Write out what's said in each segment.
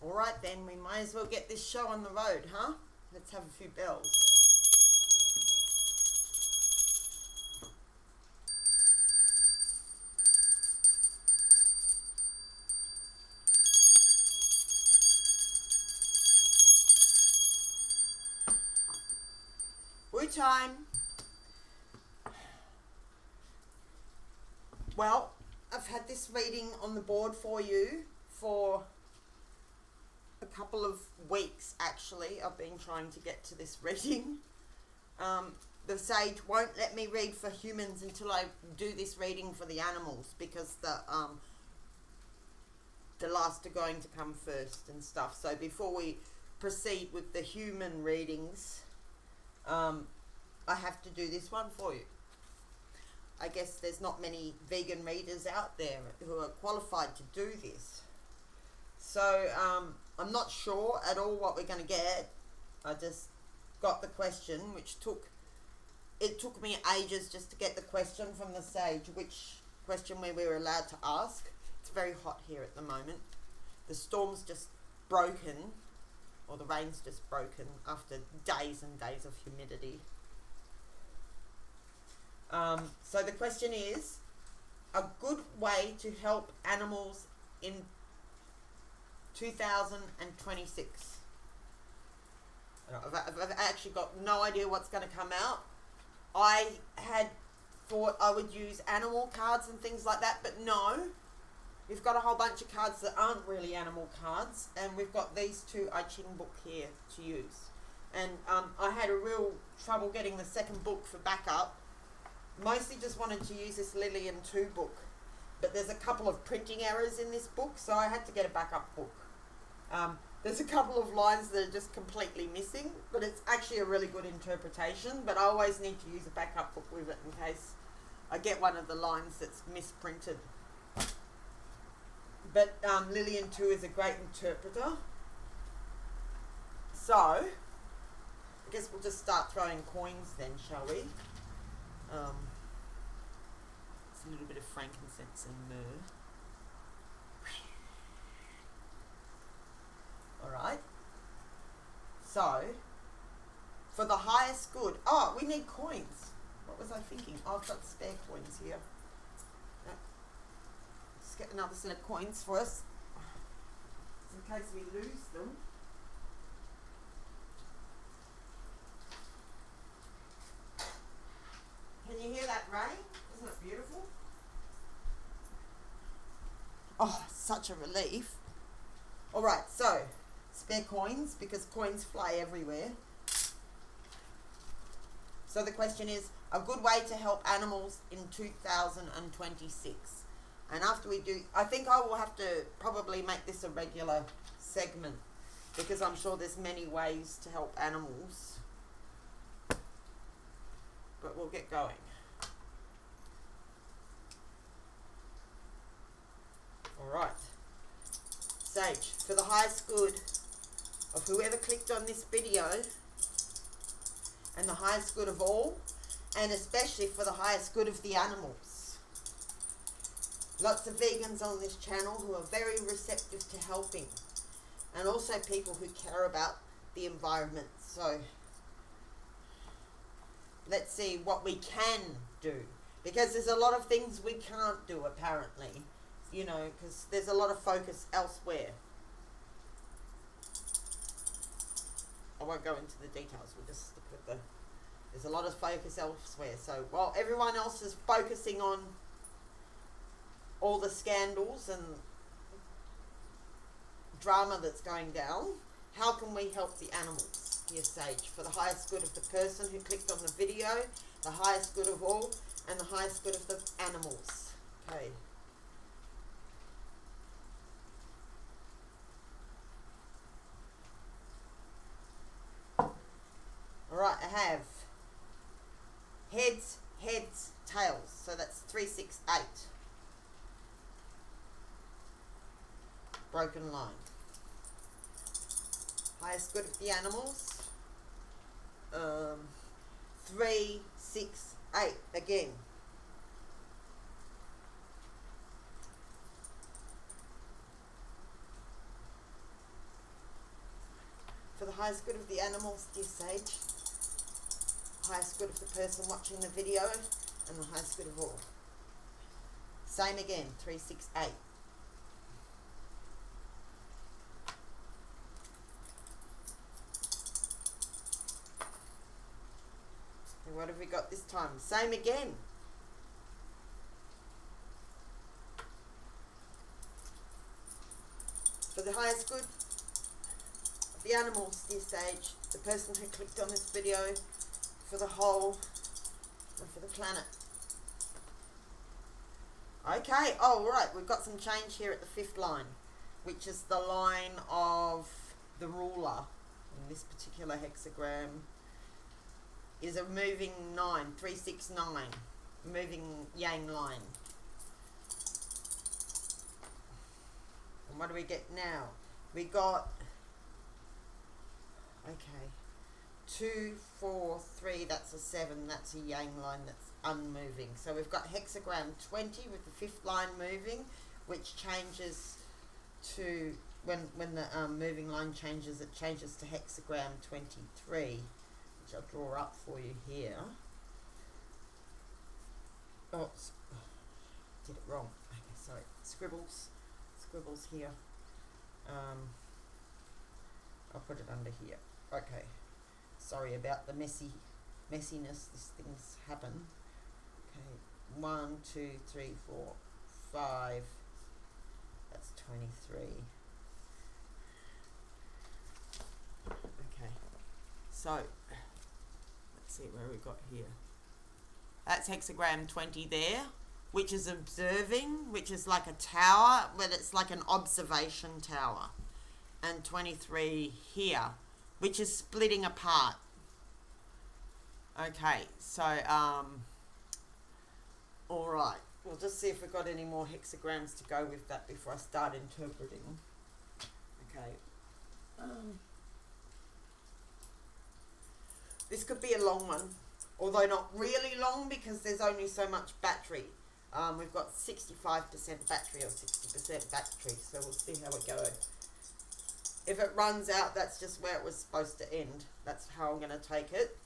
All right then, we might as well get this show on the road, huh? Let's have a few bells. Woo time. Well, I've had this reading on the board for you for a couple of weeks, actually. I've been trying to get to this reading. The sage won't let me read for humans until I do this reading for the animals, because the last are going to come first and stuff. So before we proceed with the human readings, I have to do this one for you. I guess there's not many vegan readers out there who are qualified to do this. So I'm not sure at all what we're going to get. I just got the question, which took me ages just to get the question from the sage, which question we were allowed to ask. It's very hot here at the moment. The storm's just broken, or the rain's just broken after days and days of humidity. So the question is, a good way to help animals in 2026. I've actually got no idea what's going to come out. I had thought I would use animal cards and things like that, but no. We've got a whole bunch of cards that aren't really animal cards, and we've got these two I Ching book here to use. And I had a real trouble getting the second book for backup. Mostly just wanted to use this Lillian 2 book, but there's a couple of printing errors in this book, so I had to get a backup book. There's a couple of lines that are just completely missing, but it's actually a really good interpretation, but I always need to use a backup book with it in case I get one of the lines that's misprinted. But Lillian 2 is a great interpreter. So, I guess we'll just start throwing coins then, shall we? It's a little bit of frankincense and myrrh. Alright. So, for the highest good. Oh, we need coins. What was I thinking? Oh, I've got spare coins here. Let's get another set of coins for us, in case we lose them. Can you hear that rain? Isn't it beautiful? Oh, such a relief. Alright, so, spare coins, because coins fly everywhere. So the question is, a good way to help animals in 2026. And after we do, I think I will have to probably make this a regular segment, because I'm sure there's many ways to help animals. But we'll get going. Alright. Sage, for the highest good of whoever clicked on this video, and the highest good of all, and especially for the highest good of the animals. Lots of vegans on this channel who are very receptive to helping, and also people who care about the environment. So let's see what we can do, because there's a lot of things we can't do apparently, you know, because there's a lot of focus elsewhere. I won't go into the details, we'll just stick with there's a lot of focus elsewhere. So while everyone else is focusing on all the scandals and drama that's going down, how can we help the animals? Here, Sage, for the highest good of the person who clicked on the video, the highest good of all, and the highest good of the animals. Okay. Alright, I have heads, heads, tails. So that's 3, 6, 8. Broken line. Highest good of the animals. 3, 6, 8 again. highest good of the animals, dear Sage. Highest good of the person watching the video, and the highest good of all. Same again, 368. And what have we got this time? Same again. For the highest good of the animals, dear Sage, the person who clicked on this video, for the whole, and for the planet. Okay, oh right, we've got some change here at the 5th line, which is the line of the ruler in this particular hexagram. Is a moving 9, 369, moving yang line. And what do we get now? We got, okay, 2, 4, 3, that's a 7, that's a yang line that's unmoving. So we've got hexagram 20 with the 5th line moving, which changes to, when the moving line changes, it changes to hexagram 23, which I'll draw up for you here. Oh, did it wrong. Okay, sorry. Scribbles here. I'll put it under here. Okay. Sorry about the messiness. These things happen. Okay. 1, 2, 3, 4, 5. That's 23. Okay. So, let's see where we got here. That's hexagram 20 there, which is observing, which is like a tower, but it's like an observation tower. And 23 here, which is splitting apart. Okay, so, all right. We'll just see if we've got any more hexagrams to go with that before I start interpreting. Okay. This could be a long one, although not really long because there's only so much battery. We've got 65% battery or 60% battery, so we'll see how it goes. If it runs out, that's just where it was supposed to end. That's how I'm going to take it.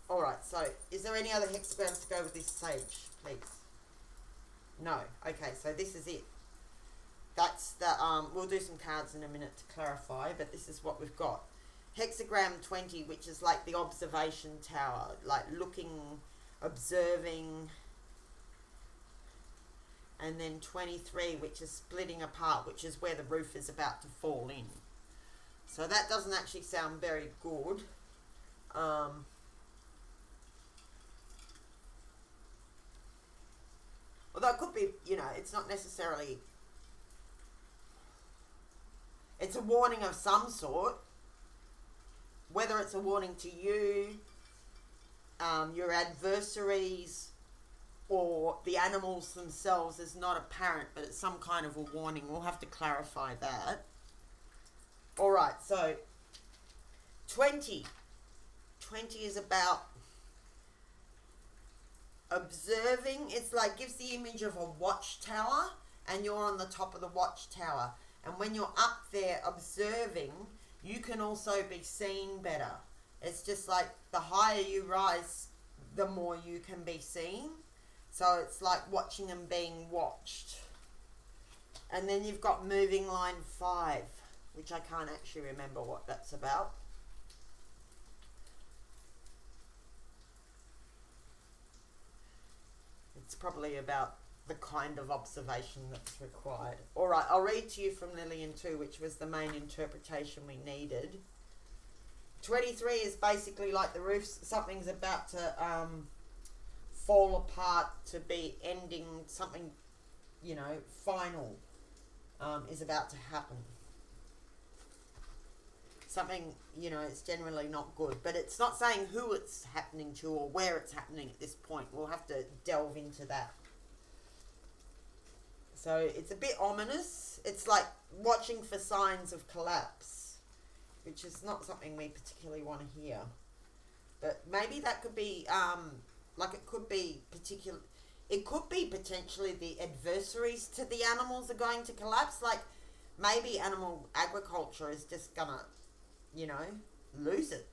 Alright, so is there any other hexagrams to go with this sage, please? No. Okay, so this is it. That's the, we'll do some cards in a minute to clarify, but this is what we've got. Hexagram 20, which is like the observation tower, like looking, observing. And then 23, which is splitting apart, which is where the roof is about to fall in. So that doesn't actually sound very good. Although it could be, you know, it's not necessarily... It's a warning of some sort. Whether it's a warning to you, your adversaries, or the animals themselves is not apparent, but it's some kind of a warning. We'll have to clarify that. Alright, so 20. 20 is about observing. It's like, gives the image of a watchtower, and you're on the top of the watchtower. And when you're up there observing, you can also be seen better. It's just like the higher you rise, the more you can be seen. So it's like watching and being watched. And then you've got moving line 5, which I can't actually remember what that's about. It's probably about the kind of observation that's required. Alright, I'll read to you from Lillian 2, which was the main interpretation we needed. 23 is basically like the roof, something's about to fall apart, to be ending, something, you know, final is about to happen. Something, you know, it's generally not good, but it's not saying who it's happening to or where it's happening at this point. We'll have to delve into that. So it's a bit ominous. It's like watching for signs of collapse, which is not something we particularly want to hear. But maybe that could be, like it could be it could be potentially the adversaries to the animals are going to collapse. Like maybe animal agriculture is just gonna, you know, lose it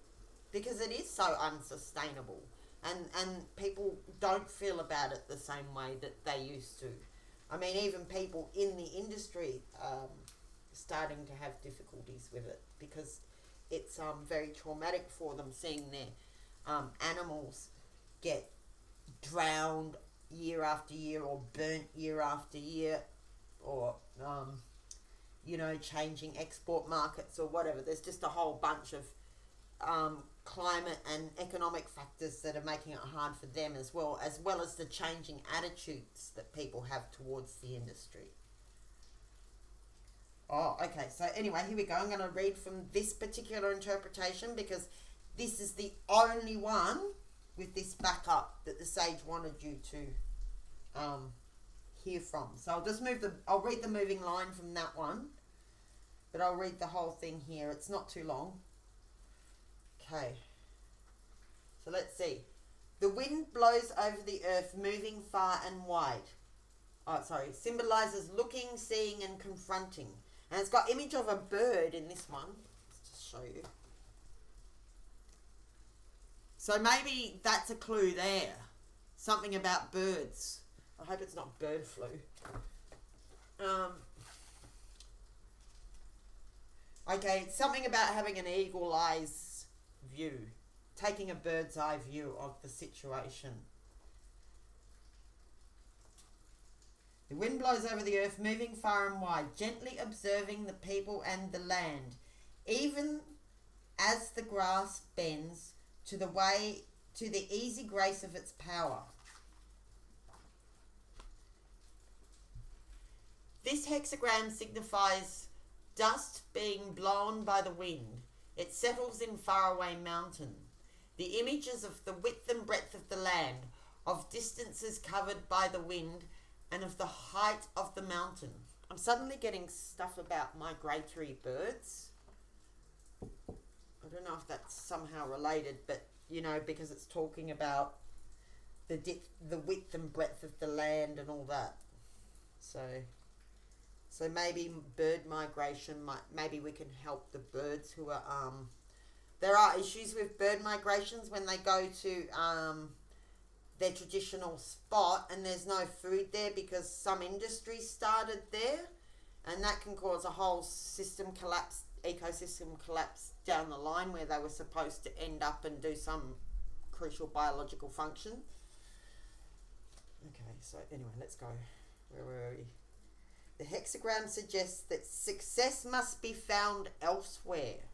because it is so unsustainable, and people don't feel about it the same way that they used to. I mean, even people in the industry starting to have difficulties with it because it's very traumatic for them seeing their animals get drowned year after year or burnt year after year, or you know, changing export markets or whatever. There's just a whole bunch of climate and economic factors that are making it hard for them, as well as the changing attitudes that people have towards the industry. Oh, okay. So anyway, here we go. I'm going to read from this particular interpretation because this is the only one with this backup that the sage wanted you to hear from. So I'll read the moving line from that one, but I'll read the whole thing here. It's not too long. Okay. So let's see. The wind blows over the earth, moving far and wide. Symbolizes looking, seeing, and confronting. And it's got image of a bird in this one. Let's just show you. So maybe that's a clue there. Something about birds. I hope it's not bird flu. Okay, it's something about having an eagle eyes view. Taking a bird's eye view of the situation. The wind blows over the earth, moving far and wide, gently observing the people and the land, even as the grass bends to the easy grace of its power. This hexagram signifies dust being blown by the wind. It settles in faraway mountain. The images of the width and breadth of the land, of distances covered by the wind, and of the height of the mountain. I'm suddenly getting stuff about migratory birds. I don't know if that's somehow related, but, you know, because it's talking about the width and breadth of the land and all that. So maybe bird migration, maybe we can help the birds who are... there are issues with bird migrations when they go to their traditional spot and there's no food there because some industry started there, and that can cause a whole ecosystem collapse down the line where they were supposed to end up and do some crucial biological function. Okay, so anyway, let's go. Where were we? The hexagram suggests that success must be found elsewhere,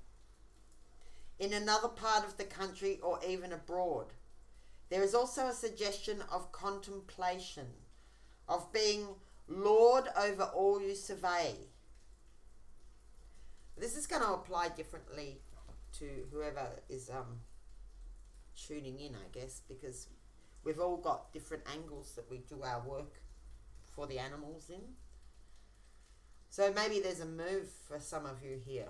in another part of the country or even abroad. There is also a suggestion of contemplation, of being lord over all you survey. This is going to apply differently to whoever is tuning in, I guess, because we've all got different angles that we do our work for the animals in. So maybe there's a move for some of you here.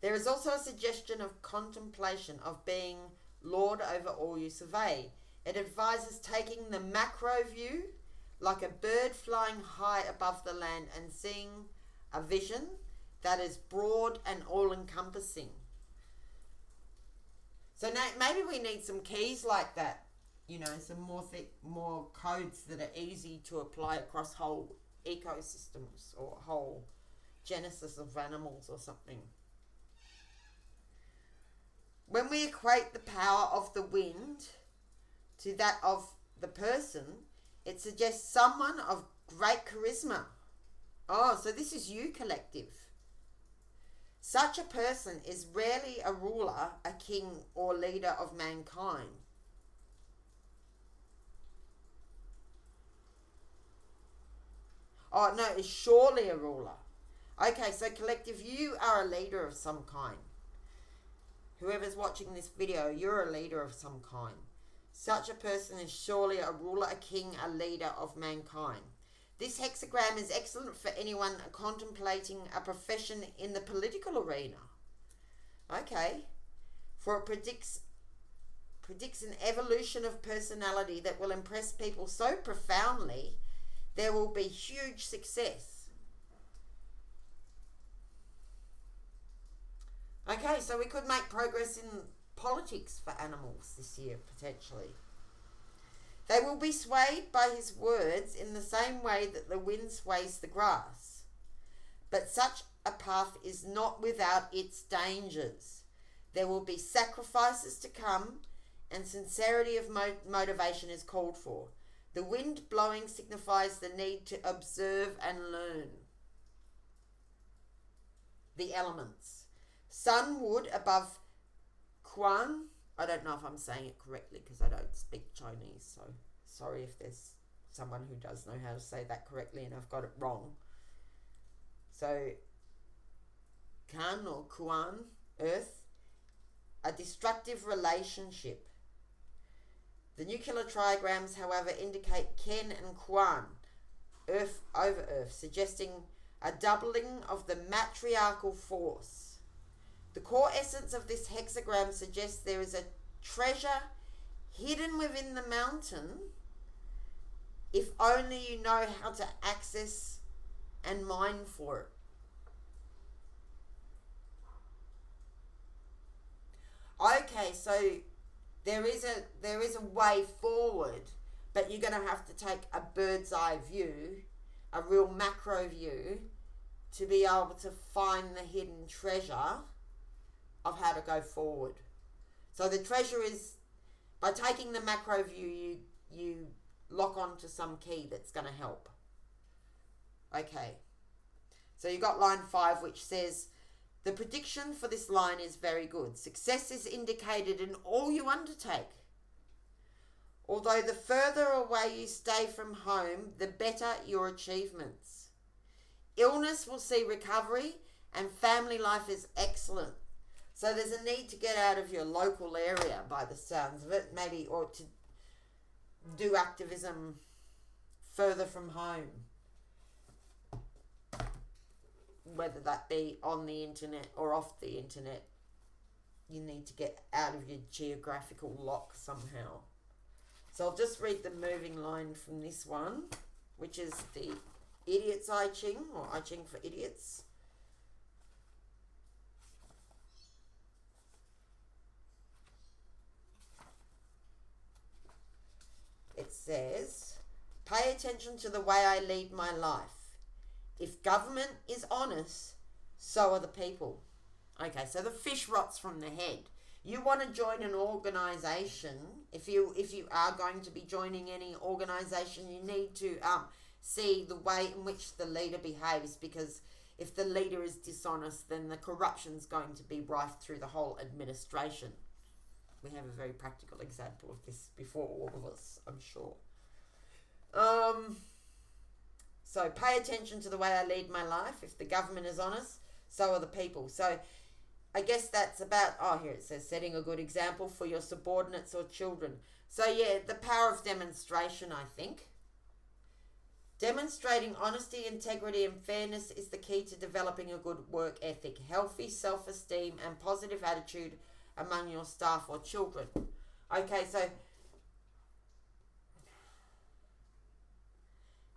There is also a suggestion of contemplation, of being lord over all you survey. It advises taking the macro view, like a bird flying high above the land and seeing a vision that is broad and all-encompassing. So now maybe we need some keys like that, you know, some more codes that are easy to apply across whole ecosystems or whole genesis of animals or something. When we equate the power of the wind to that of the person, it suggests someone of great charisma. Oh, so this is you, collective. Such a person is rarely a ruler, a king, or leader of mankind. Oh, no, is surely a ruler. Okay, so collective, you are a leader of some kind. Whoever's watching this video, you're a leader of some kind. Such a person is surely a ruler, a king, a leader of mankind. This hexagram is excellent for anyone contemplating a profession in the political arena. Okay. For it predicts an evolution of personality that will impress people so profoundly there will be huge success. Okay, so we could make progress in politics for animals this year, potentially. They will be swayed by his words in the same way that the wind sways the grass. But such a path is not without its dangers. There will be sacrifices to come, and sincerity of motivation is called for. The wind blowing signifies the need to observe and learn the elements. Sun wood above Quan. I don't know if I'm saying it correctly because I don't speak Chinese, so sorry if there's someone who does know how to say that correctly and I've got it wrong. So, Kan or Kuan, earth, a destructive relationship. The nuclear trigrams, however, indicate Ken and Kuan, earth over earth, suggesting a doubling of the matriarchal force. The core essence of this hexagram suggests there is a treasure hidden within the mountain if only you know how to access and mine for it. Okay, so there is a way forward, but you're going to have to take a bird's eye view, a real macro view, to be able to find the hidden treasure of how to go forward. So the treasure is, by taking the macro view, you lock onto some key that's going to help. Okay. So you got line 5, which says, the prediction for this line is very good. Success is indicated in all you undertake. Although the further away you stay from home, the better your achievements. Illness will see recovery and family life is excellent. So there's a need to get out of your local area by the sounds of it, maybe, or to do activism further from home. Whether that be on the internet or off the internet, you need to get out of your geographical lock somehow. So I'll just read the moving line from this one, which is the Idiot's I Ching, or I Ching for Idiots. It says, pay attention to the way I lead my life. If government is honest, so are the people. Okay, so the fish rots from the head. You want to join an organisation. If you are going to be joining any organisation, you need to see the way in which the leader behaves, because if the leader is dishonest, then the corruption's going to be rife through the whole administration. We have a very practical example of this before all of us, I'm sure. So pay attention to the way I lead my life. If the government is honest, so are the people. So I guess that's about, here it says, setting a good example for your subordinates or children. So yeah, the power of demonstration, I think. Demonstrating honesty, integrity and fairness is the key to developing a good work ethic, healthy self-esteem and positive attitude among your staff or children. Okay, so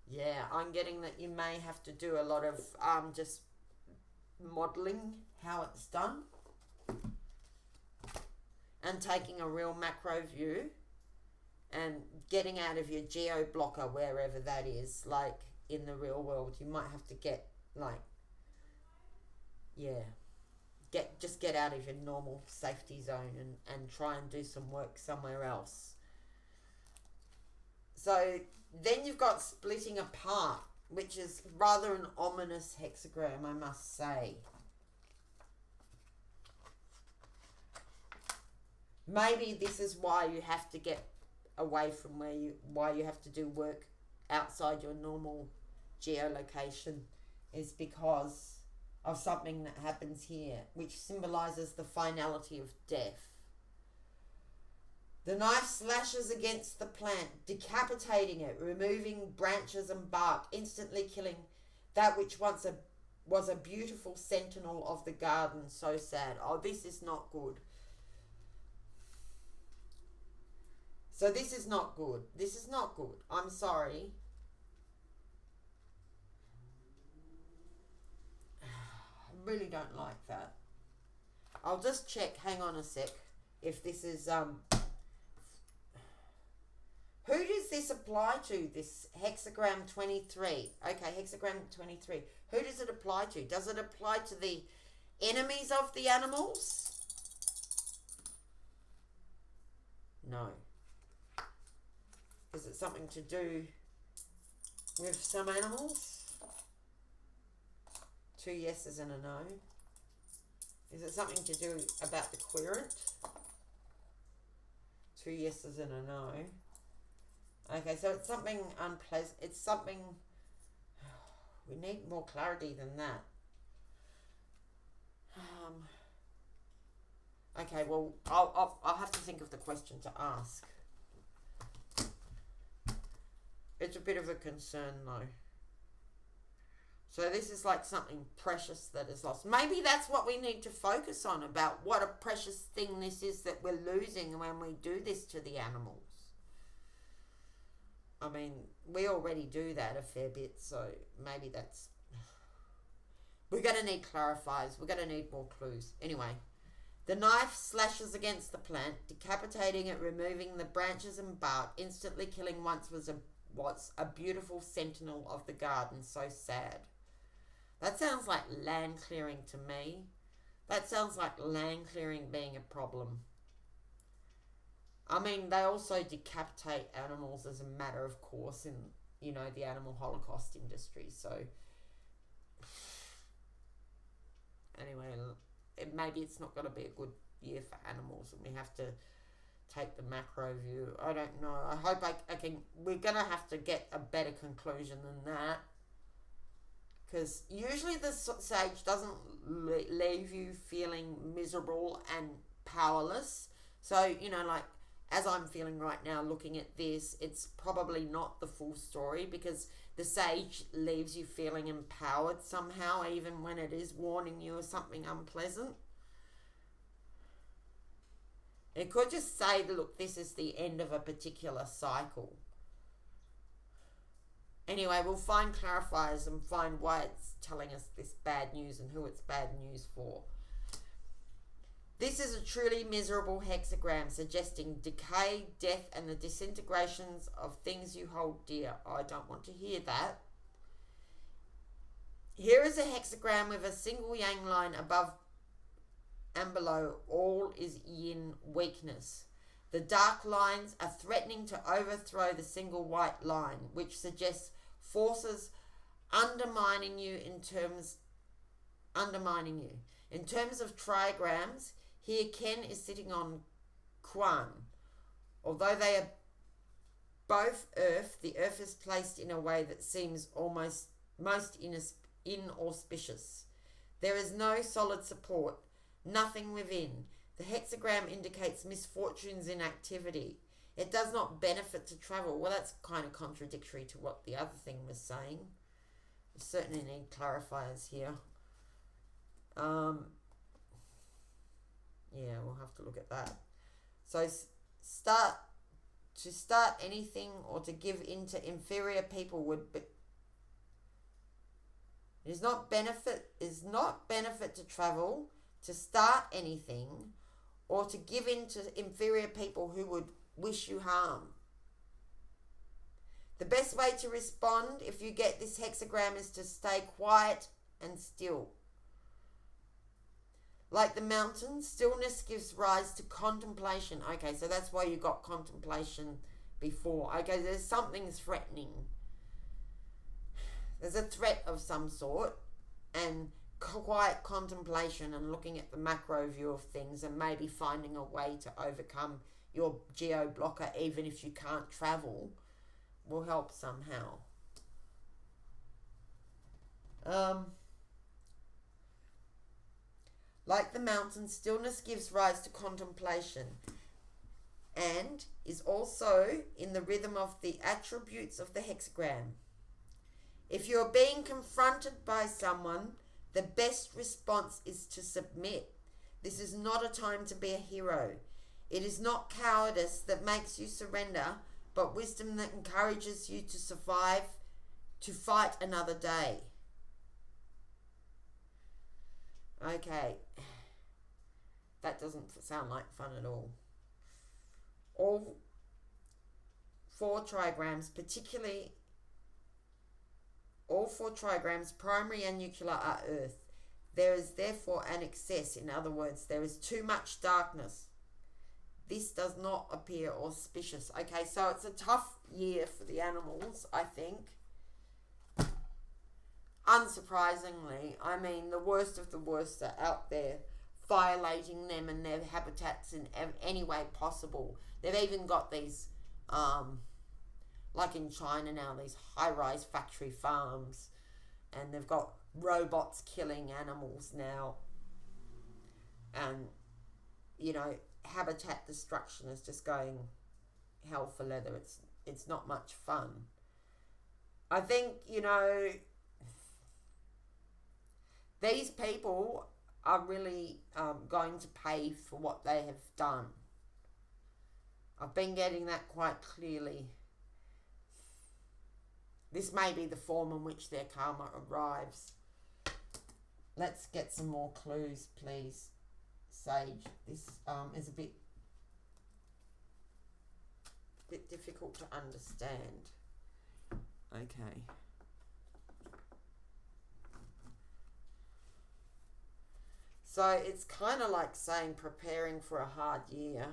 yeah, I'm getting that you may have to do a lot of just modelling how it's done and taking a real macro view and getting out of your geo blocker wherever that is, like in the real world. You might have to get get out of your normal safety zone and try and do some work somewhere else. So then you've got splitting apart, which is rather an ominous hexagram, I must say. Maybe this is why you have to get away from why you have to do work outside your normal geolocation, is because of something that happens here, which symbolizes the finality of death. The knife slashes against the plant, decapitating it, removing branches and bark, instantly killing that which once was a beautiful sentinel of the garden. So sad. Oh, this is not good. So this is not good. This is not good. I'm sorry. I really don't like that. I'll just check, hang on a sec, if this is, who does this apply to, this hexagram 23? Okay, hexagram 23. Who does it apply to? Does it apply to the enemies of the animals? No. Is it something to do with some animals? 2 yeses and a no. Is it something to do about the querent? 2 yeses and a no. Okay, so it's something unpleasant. It's something... We need more clarity than that. Okay, well, I'll have to think of the question to ask. It's a bit of a concern, though. So this is like something precious that is lost. Maybe that's what we need to focus on, about what a precious thing this is that we're losing when we do this to the animals. I mean, we already do that a fair bit, so maybe that's... We're going to need clarifiers. We're going to need more clues. Anyway, the knife slashes against the plant, decapitating it, removing the branches and bark, instantly killing once was a beautiful sentinel of the garden. So sad. That sounds like land clearing to me. That sounds like land clearing being a problem. I mean, they also decapitate animals as a matter of course in, you know, the animal holocaust industry. So, anyway, maybe it's not going to be a good year for animals, and we have to take the macro view. I don't know. I hope I can... We're going to have to get a better conclusion than that. Because usually the sage doesn't leave you feeling miserable and powerless. So, you know, like, as I'm feeling right now looking at this, it's probably not the full story, because the sage leaves you feeling empowered somehow, even when it is warning you of something unpleasant. It could just say, look, this is the end of a particular cycle. Anyway, we'll find clarifiers and find why it's telling us this bad news and who it's bad news for. This is a truly miserable hexagram, suggesting decay, death, and the disintegrations of things you hold dear. I don't want to hear that. Here is a hexagram with a single yang line above and below. All is yin weakness. The dark lines are threatening to overthrow the single white line, which suggests forces undermining you. In terms of trigrams, here Ken is sitting on Quan. Although they are both earth, the earth is placed in a way that seems almost most inauspicious. There is no solid support, nothing within. The hexagram indicates misfortunes in activity. It does not benefit to travel. Well, that's kind of contradictory to what the other thing was saying. We certainly need clarifiers here. Yeah, we'll have to look at that. So start anything or to give in to inferior people would be... It is not benefit to travel, to start anything, or to give in to inferior people who would wish you harm. The best way to respond if you get this hexagram is to stay quiet and still. Like the mountains, stillness gives rise to contemplation. Okay, so that's why you got contemplation before. Okay, there's something threatening. There's a threat of some sort, and quiet contemplation and looking at the macro view of things and maybe finding a way to overcome your geo blocker even if you can't travel will help somehow. Like the mountain, stillness gives rise to contemplation and is also in the rhythm of the attributes of the hexagram. If you're being confronted by someone, the best response is to submit. This is not a time to be a hero. It is not cowardice that makes you surrender, but wisdom that encourages you to survive, to fight another day. Okay. That doesn't sound like fun at all. All 4 trigrams, particularly all 4 trigrams, primary and nuclear, are earth. There is therefore an excess. In other words, there is too much darkness. This does not appear auspicious. Okay, so it's a tough year for the animals, I think. Unsurprisingly, I mean, the worst of the worst are out there, violating them and their habitats in any way possible. They've even got these, like in China now, these high-rise factory farms, and they've got robots killing animals now. And, you know, habitat destruction is just going hell for leather. It's not much fun. I think, you know, these people are really going to pay for what they have done. I've been getting that quite clearly. This may be the form in which their karma arrives. Let's get some more clues, please, Sage. This is a bit difficult to understand. Okay. So it's kind of like saying preparing for a hard year.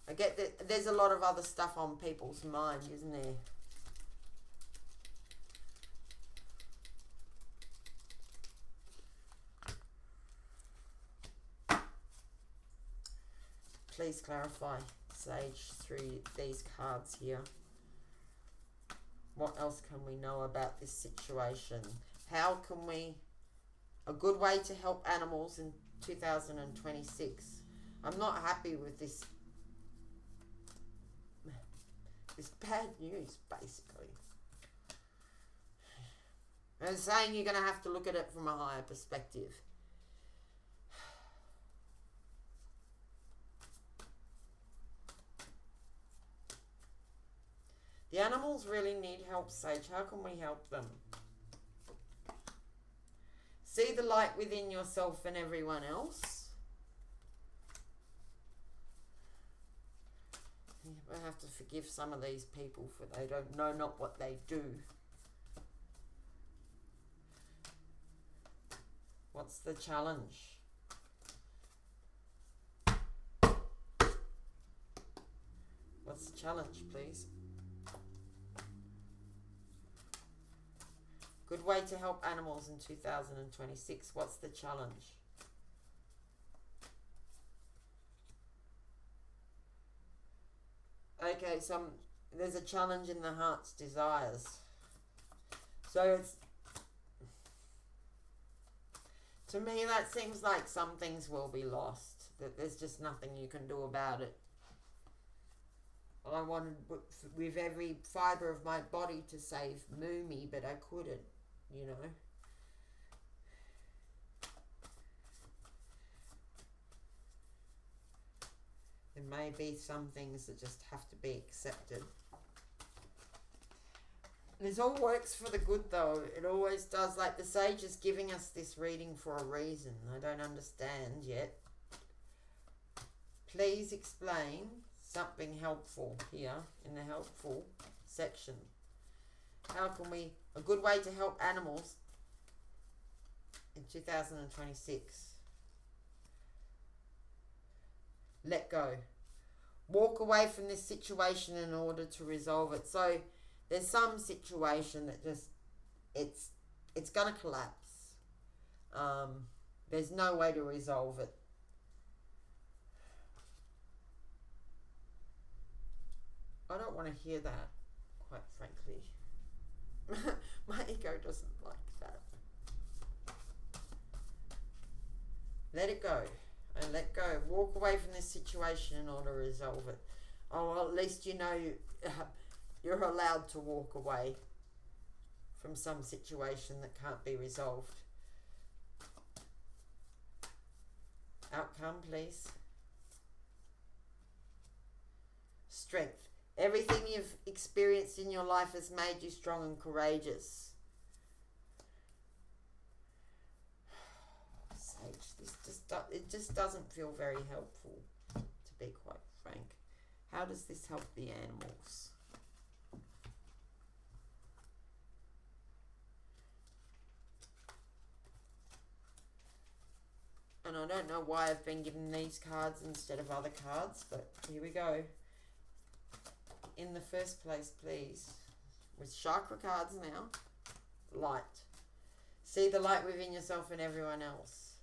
I get that there's a lot of other stuff on people's mind, isn't there? Please clarify, Sage, through these cards here. What else can we know about this situation? How can we... A good way to help animals in 2026. I'm not happy with this bad news, basically. I'm saying you're going to have to look at it from a higher perspective. The animals really need help, Sage. How can we help them? See the light within yourself and everyone else. I have to forgive some of these people for they don't know not what they do. What's the challenge? What's the challenge, please? Good way to help animals in 2026. What's the challenge? Okay, there's a challenge in the heart's desires. So it's... To me, that seems like some things will be lost. That there's just nothing you can do about it. I wanted with every fibre of my body to save Moomy, but I couldn't, you know. There may be some things that just have to be accepted. This all works for the good, though. It always does. Like the sage is giving us this reading for a reason. I don't understand yet. Please explain something helpful here in the helpful section. How can we... A good way to help animals in 2026. Let go. Walk away from this situation in order to resolve it. So there's some situation that just it's going to collapse. There's no way to resolve it. I don't want to hear that, quite frankly. My ego doesn't like that. Let it go. And let go. Walk away from this situation in order to resolve it. Oh, well, at least you know you're allowed to walk away from some situation that can't be resolved. Outcome, please. Strength. Everything you've experienced in your life has made you strong and courageous. Sage, it just doesn't feel very helpful, to be quite frank. How does this help the animals? And I don't know why I've been given these cards instead of other cards, but here we go. In the first place, please, with chakra cards now, light. See the light within yourself and everyone else.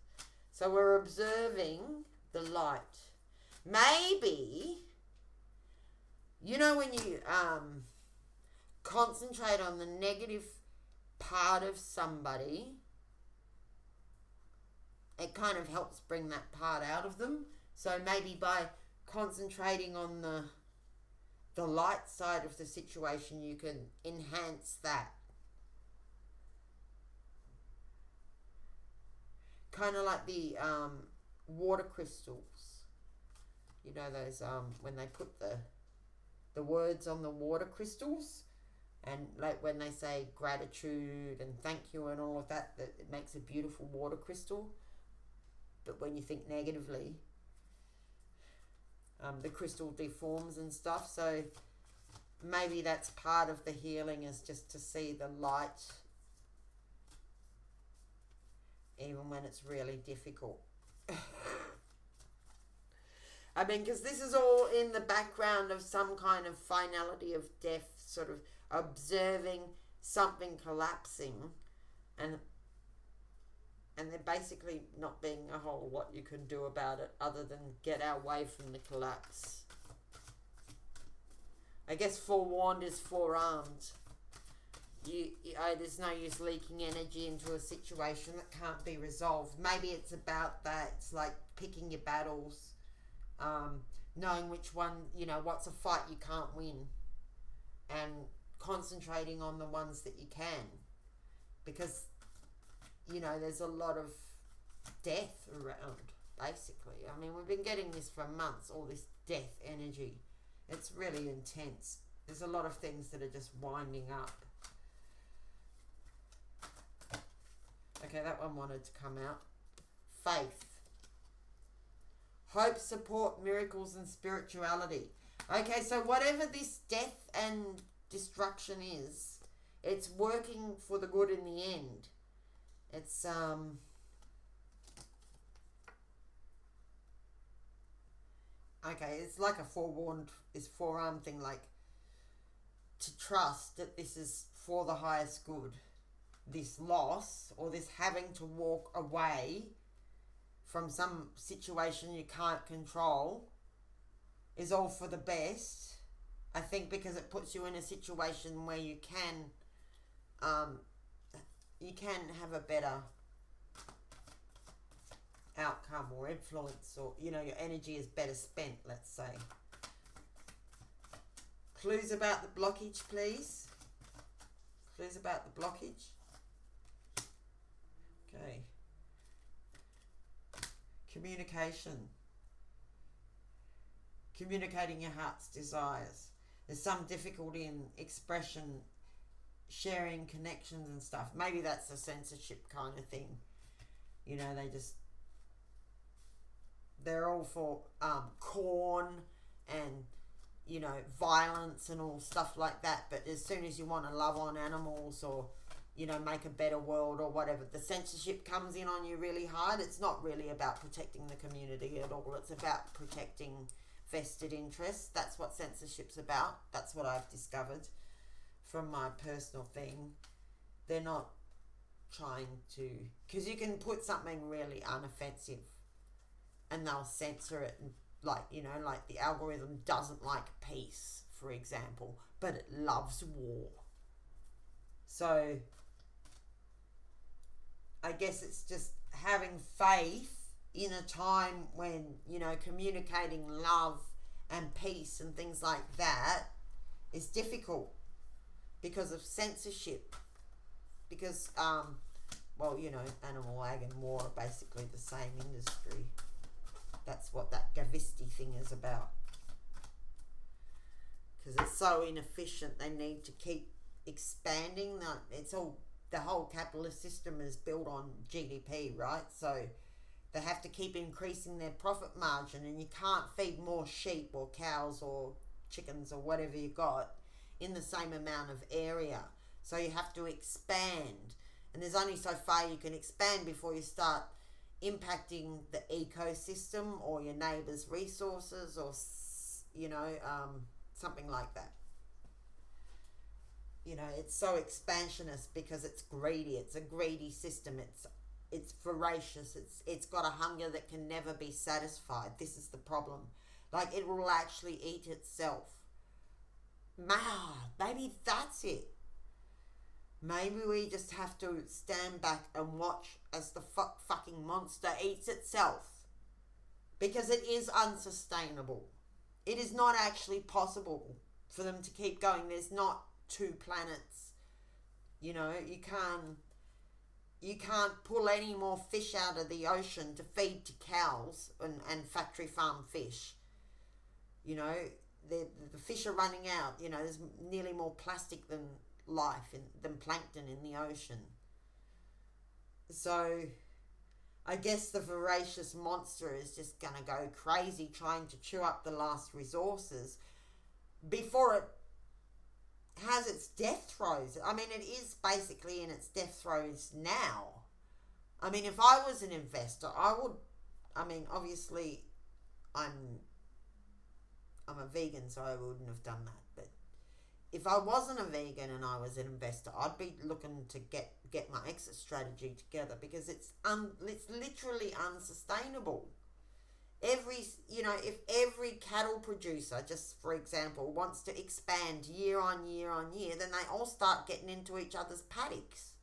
So we're observing the light. Maybe, you know, when you concentrate on the negative part of somebody, it kind of helps bring that part out of them. So maybe by concentrating on the light side of the situation, you can enhance that. Kind of like the water crystals. You know those, when they put the words on the water crystals, and like when they say gratitude and thank you and all of that, that it makes a beautiful water crystal. But when you think negatively, the crystal deforms and stuff. So maybe that's part of the healing, is just to see the light even when it's really difficult. I mean, because this is all in the background of some kind of finality of death, sort of observing something collapsing, and there basically not being a whole lot you can do about it other than get our way from the collapse. I guess forewarned is forearmed. There's no use leaking energy into a situation that can't be resolved. Maybe it's about that. It's like picking your battles, knowing which one, you know, what's a fight you can't win, and concentrating on the ones that you can. Because, you know, there's a lot of death around, basically. I mean, we've been getting this for months, all this death energy. It's really intense. There's a lot of things that are just winding up. Okay, that one wanted to come out. Faith. Hope, support, miracles, and spirituality. Okay, so whatever this death and destruction is, it's working for the good in the end. It's, okay, it's like a forewarned, is forearm thing, like to trust that this is for the highest good. This loss, or this having to walk away from some situation you can't control, is all for the best. I think because it puts you in a situation where you can have a better outcome or influence, or, you know, your energy is better spent, let's say. Clues about the blockage, please. Clues about the blockage. Okay. Communication. Communicating your heart's desires. There's some difficulty in expression, sharing connections and stuff. Maybe that's a censorship kind of thing. You know, they're all for corn and, you know, violence and all stuff like that. But as soon as you want to love on animals, or, you know, make a better world or whatever, the censorship comes in on you really hard. It's not really about protecting the community at all. It's about protecting vested interests. That's what censorship's about. That's what I've discovered from my personal thing. They're not trying to, because you can put something really unoffensive and they'll censor it, and, like, you know, like the algorithm doesn't like peace, for example, but it loves war. So I guess it's just having faith in a time when, you know, communicating love and peace and things like that is difficult because of censorship. Because, well, you know, animal ag and war are basically the same industry. That's what that Gavisti thing is about. Because it's so inefficient, they need to keep expanding. The whole capitalist system is built on GDP, right? So they have to keep increasing their profit margin, and you can't feed more sheep or cows or chickens or whatever you got in the same amount of area. So you have to expand, and there's only so far you can expand before you start impacting the ecosystem or your neighbor's resources, or something like that. It's so expansionist because it's greedy. It's a greedy system. It's voracious. It's got a hunger that can never be satisfied. This is the problem. Like, it will actually eat itself. Maybe that's it. Maybe we just have to stand back and watch as the fucking monster eats itself. Because it is unsustainable. It is not actually possible for them to keep going. There's not 2 planets. You can't pull any more fish out of the ocean to feed to cows and factory farm fish. The fish are running out. There's nearly more plastic than life, than plankton in the ocean. So I guess the voracious monster is just going to go crazy trying to chew up the last resources before it has its death throes. I mean, it is basically in its death throes now. I mean, if I was an investor, obviously I'm a vegan, so I wouldn't have done that. But if I wasn't a vegan and I was an investor, I'd be looking to get my exit strategy together, because it's literally unsustainable. If every cattle producer, just for example, wants to expand year on year on year, then they all start getting into each other's paddocks.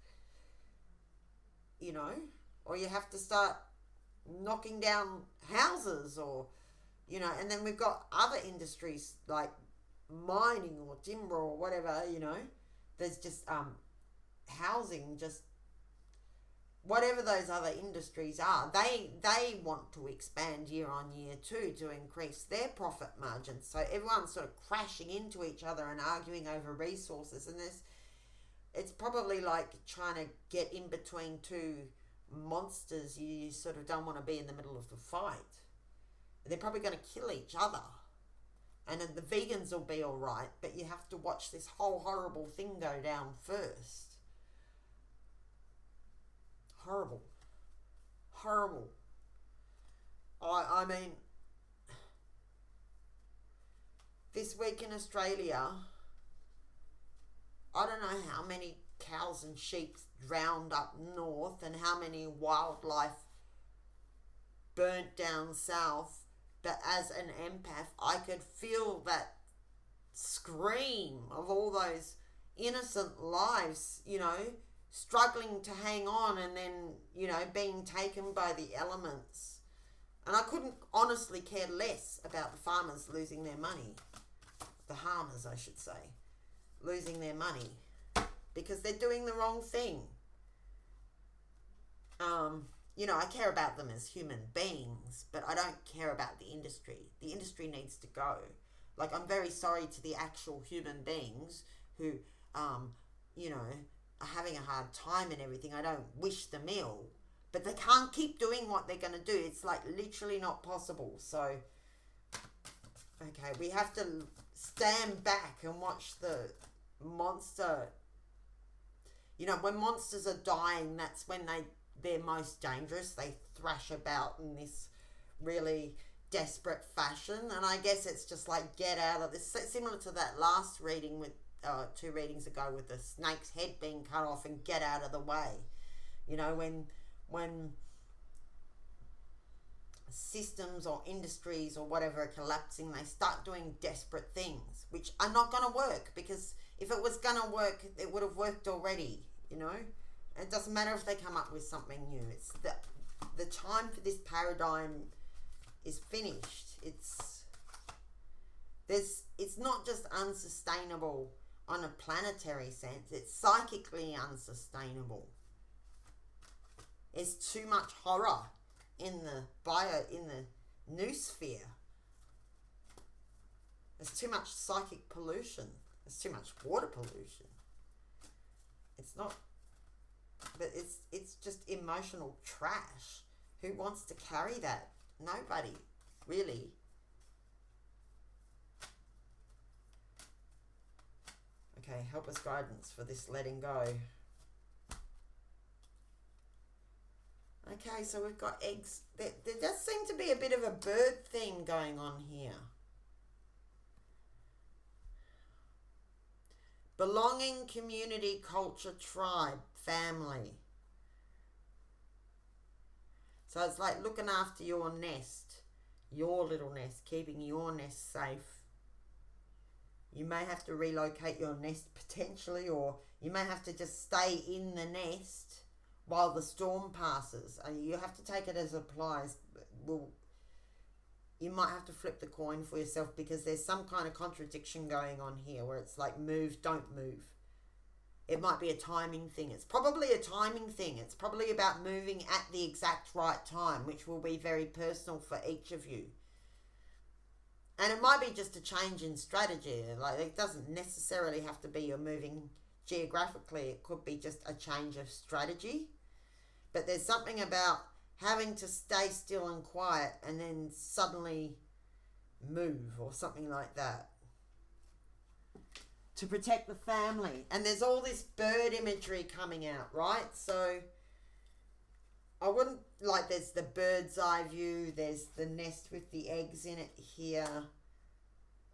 Or you have to start knocking down houses, or and then we've got other industries like mining or timber or whatever. There's just housing, just whatever those other industries are, they want to expand year on year too, to increase their profit margins. So everyone's sort of crashing into each other and arguing over resources, and it's probably like trying to get in between 2 monsters. You sort of don't want to be in the middle of the fight. They're probably going to kill each other. And then the vegans will be all right, but you have to watch this whole horrible thing go down first. Horrible. I mean, this week in Australia, I don't know how many cows and sheep drowned up north and how many wildlife burnt down south. But as an empath, I could feel that scream of all those innocent lives, struggling to hang on, and then, being taken by the elements. And I couldn't honestly care less about the farmers losing their money. The harmers, I should say, losing their money, because they're doing the wrong thing. I care about them as human beings, but I don't care about the industry. The industry needs to go. Like, I'm very sorry to the actual human beings who, are having a hard time and everything. I don't wish them ill, but they can't keep doing what they're going to do. It's like literally not possible. So, okay, we have to stand back and watch the monster. When monsters are dying, that's when they're most dangerous. They thrash about in this really desperate fashion, and I guess it's just like, get out of this. Similar to that last reading with 2 readings ago, with the snake's head being cut off, and get out of the way. When systems or industries or whatever are collapsing, they start doing desperate things which are not going to work, because if it was going to work, it would have worked already. It doesn't matter if they come up with something new. It's the time for this paradigm is finished. It's not just unsustainable on a planetary sense. It's psychically unsustainable. There's too much horror in the noosphere. There's too much psychic pollution. There's too much water pollution. It's not, but it's just emotional trash. Who wants to carry that? Nobody, really. Okay, help us guidance for this letting go. Okay, so we've got eggs. There does seem to be a bit of a bird theme going on here. Belonging, community, culture, tribe, family. So it's like looking after your nest, your little nest, keeping your nest safe. You may have to relocate your nest potentially, or you may have to just stay in the nest while the storm passes. You have to take it as it applies. Well, you might have to flip the coin for yourself, because there's some kind of contradiction going on here where it's like move, don't move. It might be a timing thing. It's probably a timing thing. It's probably about moving at the exact right time, which will be very personal for each of you. And it might be just a change in strategy. Like, it doesn't necessarily have to be you're moving geographically. It could be just a change of strategy. But there's something about having to stay still and quiet and then suddenly move or something like that to protect the family. And there's all this bird imagery coming out, right? So I wouldn't, like, there's the bird's eye view, there's the nest with the eggs in it here.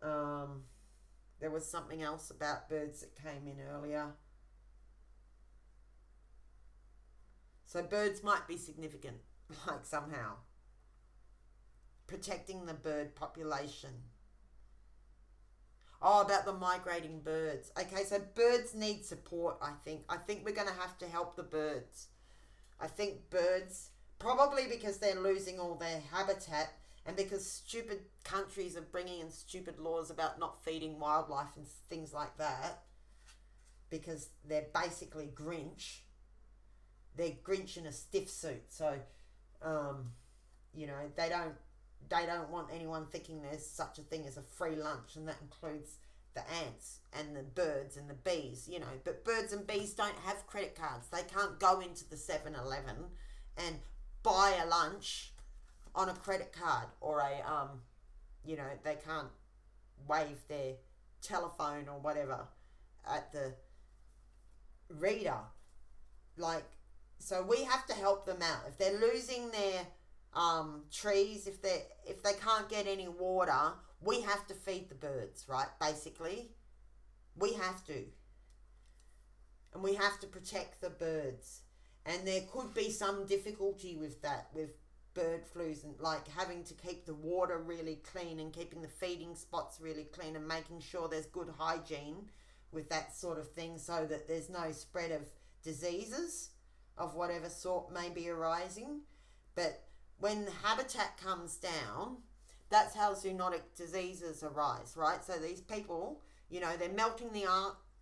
There was something else about birds that came in earlier. So birds might be significant, like somehow. Protecting the bird population. Oh, about the migrating birds. Okay, so birds need support, I think. I think we're going to have to help the birds. I think birds, probably because they're losing all their habitat and because stupid countries are bringing in stupid laws about not feeding wildlife and things like that, because they're basically Grinch. They're Grinch in a stiff suit. So, you know, they don't want anyone thinking there's such a thing as a free lunch, and that includes the ants and the birds and the bees, you know. But birds and bees don't have credit cards. They can't go into the 7-Eleven and buy a lunch on a credit card, or a, you know, they can't wave their telephone or whatever at the reader. Like, so we have to help them out. If they're losing their trees, if they can't get any water, we have to feed the birds, right? Basically, we have to, and we have to protect the birds. And there could be some difficulty with that, with bird flus, and like having to keep the water really clean and keeping the feeding spots really clean and making sure there's good hygiene with that sort of thing, so that there's no spread of diseases of whatever sort may be arising. But when the habitat comes down, that's how zoonotic diseases arise, right? So these people, you know, they're melting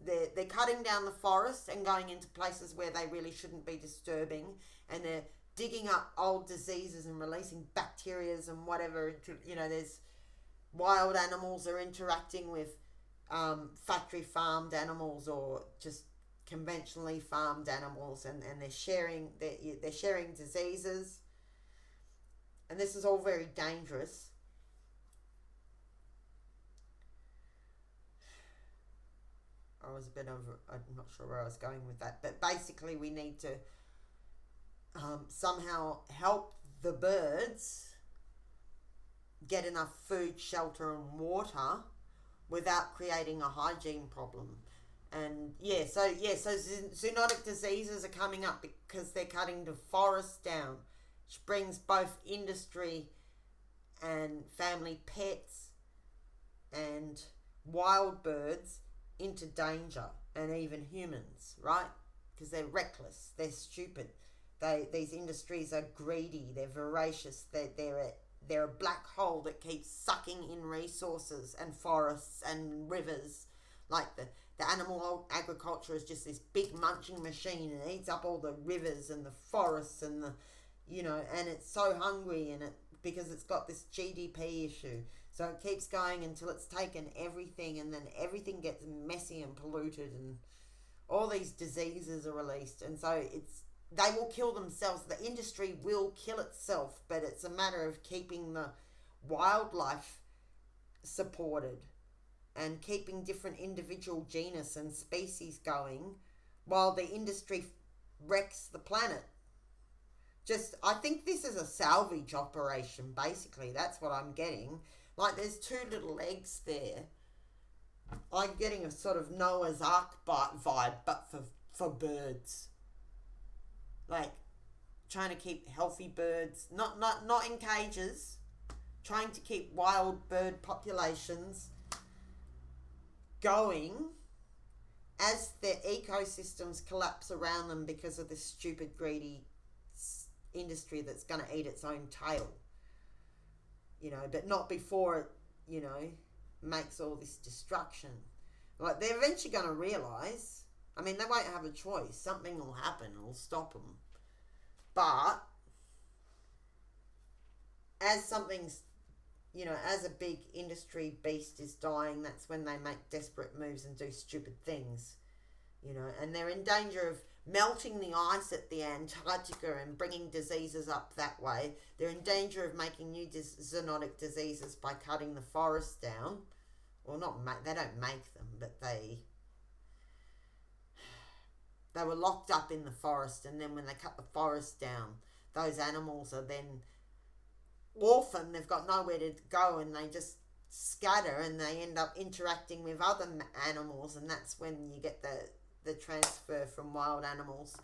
they're cutting down the forest and going into places where they really shouldn't be disturbing, and they're digging up old diseases and releasing bacterias and whatever. You know, there's wild animals are interacting with factory farmed animals or just conventionally farmed animals, and they're sharing diseases. And this is all very dangerous. I'm not sure where I was going with that. But basically we need to somehow help the birds get enough food, shelter and water without creating a hygiene problem. And so zoonotic diseases are coming up because they're cutting the forests down, which brings both industry and family pets and wild birds into danger, and even humans, right? Because they're reckless, they're stupid. These industries are greedy, they're voracious, they're a black hole that keeps sucking in resources and forests and rivers. Like the animal agriculture is just this big munching machine, and it eats up all the rivers and the forests and the, you know, and it's so hungry, and it because it's got this GDP issue. So it keeps going until it's taken everything, and then everything gets messy and polluted, and all these diseases are released. And so they will kill themselves. The industry will kill itself, but it's a matter of keeping the wildlife supported and keeping different individual genus and species going while the industry wrecks the planet. I think this is a salvage operation, basically. That's what I'm getting. Like, there's two little eggs there. I'm getting a sort of Noah's Ark vibe, but for birds. Like, trying to keep healthy birds, not in cages, trying to keep wild bird populations going as their ecosystems collapse around them because of this stupid, greedy industry that's going to eat its own tail. But not before it, makes all this destruction. Like, they're eventually going to realise, they won't have a choice. Something will happen, it'll stop them. But as something's, as a big industry beast is dying, that's when they make desperate moves and do stupid things, and they're in danger of melting the ice at the Antarctica and bringing diseases up that way. They're in danger of making new zoonotic diseases by cutting the forest down. Well, they don't make them, but they were locked up in the forest, and then when they cut the forest down, those animals are then orphaned. They've got nowhere to go, and they just scatter, and they end up interacting with other animals, and that's when you get the transfer from wild animals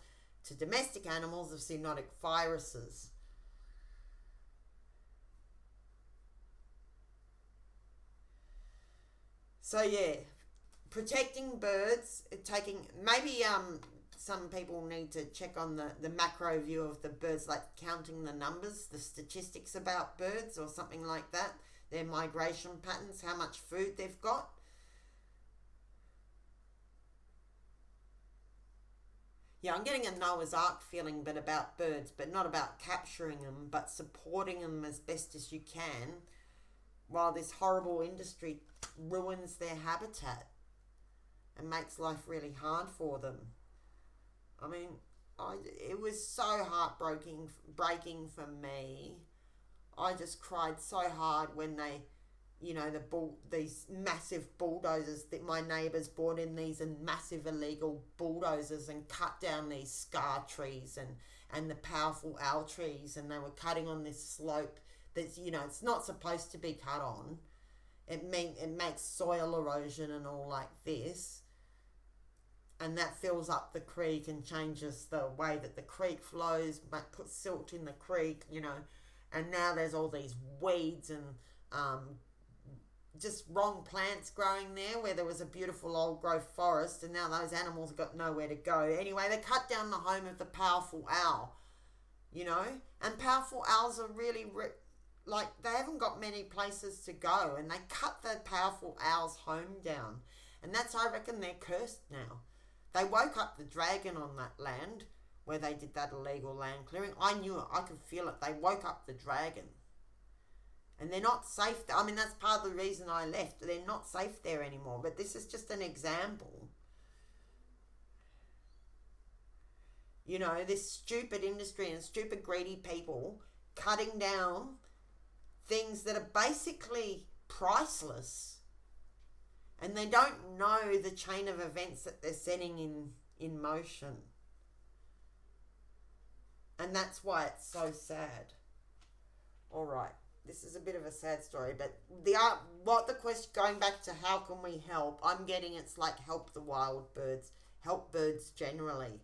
to domestic animals of zoonotic viruses. So yeah, protecting birds, maybe some people need to check on the macro view of the birds, like counting the numbers, the statistics about birds or something like that, their migration patterns, how much food they've got. Yeah, I'm getting a Noah's Ark feeling, but about birds, but not about capturing them, but supporting them as best as you can while this horrible industry ruins their habitat and makes life really hard for them. It was so breaking for me. I just cried so hard when they, these massive bulldozers that my neighbours brought in, these massive illegal bulldozers and cut down these scar trees and the powerful owl trees, and they were cutting on this slope that's, it's not supposed to be cut on. It makes soil erosion and all like this. And that fills up the creek and changes the way that the creek flows, puts silt in the creek, and now there's all these weeds and just wrong plants growing there where there was a beautiful old growth forest, and now those animals have got nowhere to go. Anyway, they cut down the home of the powerful owl, and powerful owls are really, they haven't got many places to go, and they cut the powerful owl's home down, and that's, I reckon, they're cursed now. They woke up the dragon on that land where they did that illegal land clearing. I knew it. I could feel it. They woke up the dragon. And they're not safe there. That's part of the reason I left. They're not safe there anymore. But this is just an example. This stupid industry and stupid greedy people cutting down things that are basically priceless. And they don't know the chain of events that they're setting in motion. And that's why it's so sad. All right. This is a bit of a sad story, but the question, going back to how can we help, I'm getting it's like help the wild birds, help birds generally.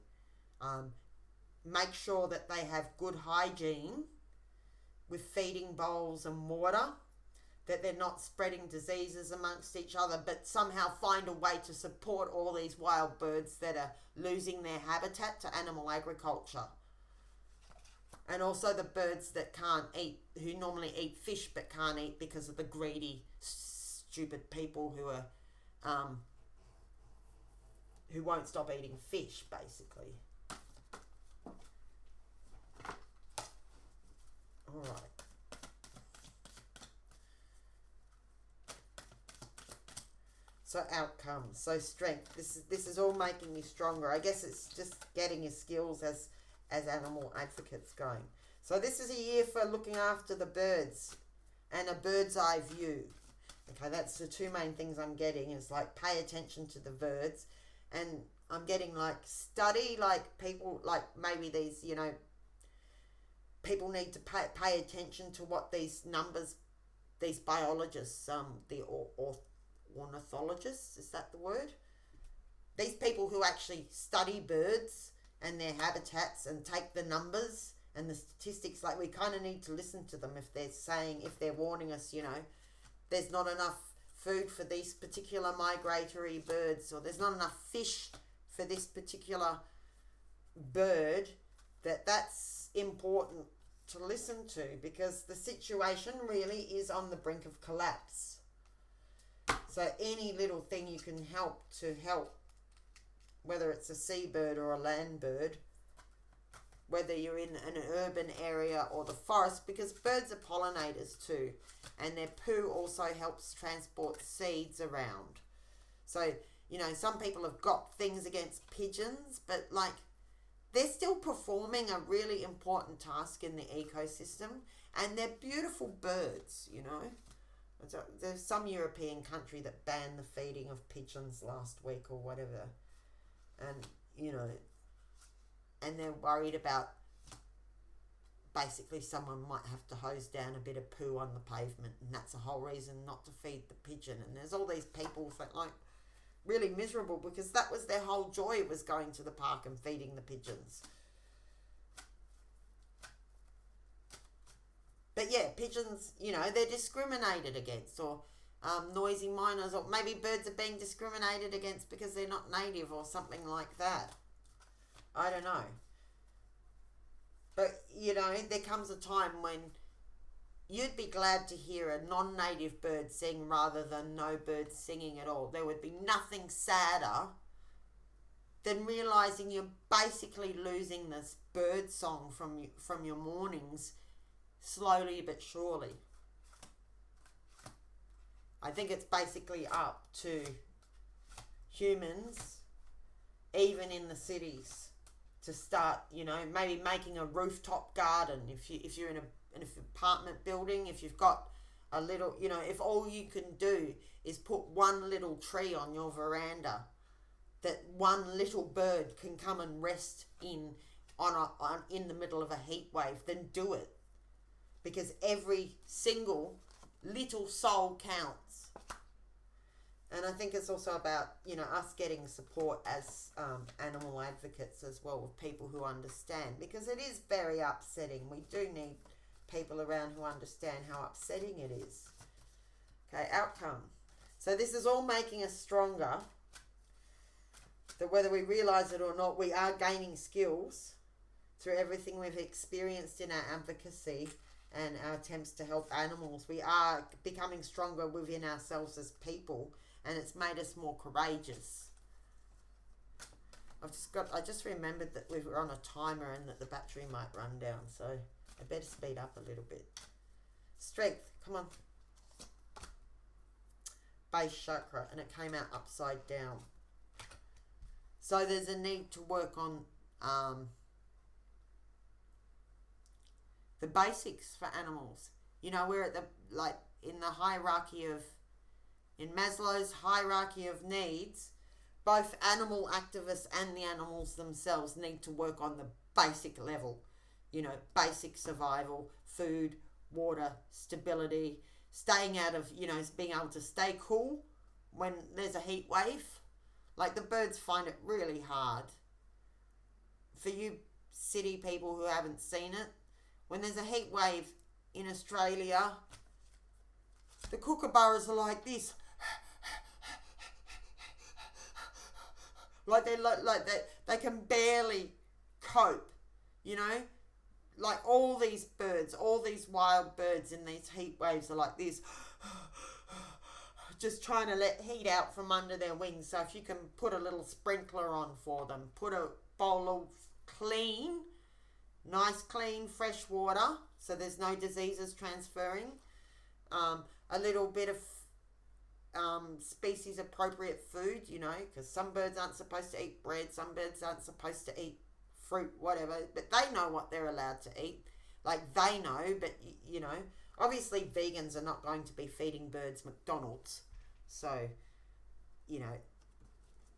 Make sure that they have good hygiene with feeding bowls and water, that they're not spreading diseases amongst each other, but somehow find a way to support all these wild birds that are losing their habitat to animal agriculture. And also the birds that can't eat, who normally eat fish but can't eat because of the greedy, stupid people who won't stop eating fish, basically. All right. So outcomes, so strength. This is all making you stronger. I guess it's just getting your skills as animal advocates going. So this is a year for looking after the birds and a bird's eye view. Okay, that's the two main things I'm getting, is like pay attention to the birds, and I'm getting like study, like people, like maybe these, you know, people need to pay attention to what these numbers, these biologists, the ornithologists, is that the word? These people who actually study birds and their habitats and take the numbers and the statistics, like we kind of need to listen to them if they're warning us, you know, there's not enough food for these particular migratory birds, or there's not enough fish for this particular bird, that's important to listen to, because the situation really is on the brink of collapse. So any little thing you can help, whether it's a seabird or a land bird, whether you're in an urban area or the forest, because birds are pollinators too, and their poo also helps transport seeds around. So, you know, some people have got things against pigeons, but like they're still performing a really important task in the ecosystem, and they're beautiful birds, you know. There's some European country that banned the feeding of pigeons last week or whatever, and, you know, and they're worried about basically someone might have to hose down a bit of poo on the pavement, and that's the whole reason not to feed the pigeon. And there's all these people that like really miserable because that was their whole joy, was going to the park and feeding the pigeons. But yeah, pigeons, you know, they're discriminated against, or noisy miners, or maybe birds are being discriminated against because they're not native or something like that. I don't know. But, you know, there comes a time when you'd be glad to hear a non-native bird sing rather than no birds singing at all. There would be nothing sadder than realising you're basically losing this bird song from your mornings, slowly but surely. I think it's basically up to humans, even in the cities, to start, you know, maybe making a rooftop garden. If you're in an apartment building, if you've got a little, you know, if all you can do is put one little tree on your veranda that one little bird can come and rest in in the middle of a heat wave, then do it. Because every single little soul counts. And I think it's also about, you know, us getting support as animal advocates as well, with people who understand, because it is very upsetting. We do need people around who understand how upsetting it is. Okay, outcome. So this is all making us stronger, that whether we realise it or not, we are gaining skills through everything we've experienced in our advocacy and our attempts to help animals. We are becoming stronger within ourselves as people, and it's made us more courageous. I just remembered that we were on a timer and that the battery might run down, so I better speed up a little bit. Strength, come on. Base chakra, and it came out upside down. So there's a need to work on the basics for animals. You know, we're at in Maslow's hierarchy of needs, both animal activists and the animals themselves need to work on the basic level. You know, basic survival, food, water, stability, staying out of, you know, being able to stay cool when there's a heat wave. Like, the birds find it really hard. For you city people who haven't seen it, when there's a heat wave in Australia, the kookaburras are like this. They can barely cope, you know? Like, all these birds, all these wild birds in these heat waves are like this, just trying to let heat out from under their wings. So if you can put a little sprinkler on for them, put a bowl of nice clean fresh water, so there's no diseases transferring, a little bit of species appropriate food, you know, because some birds aren't supposed to eat bread, some birds aren't supposed to eat fruit, whatever, but they know what they're allowed to eat. Like, they know, but, you know, obviously vegans are not going to be feeding birds McDonald's. So, you know,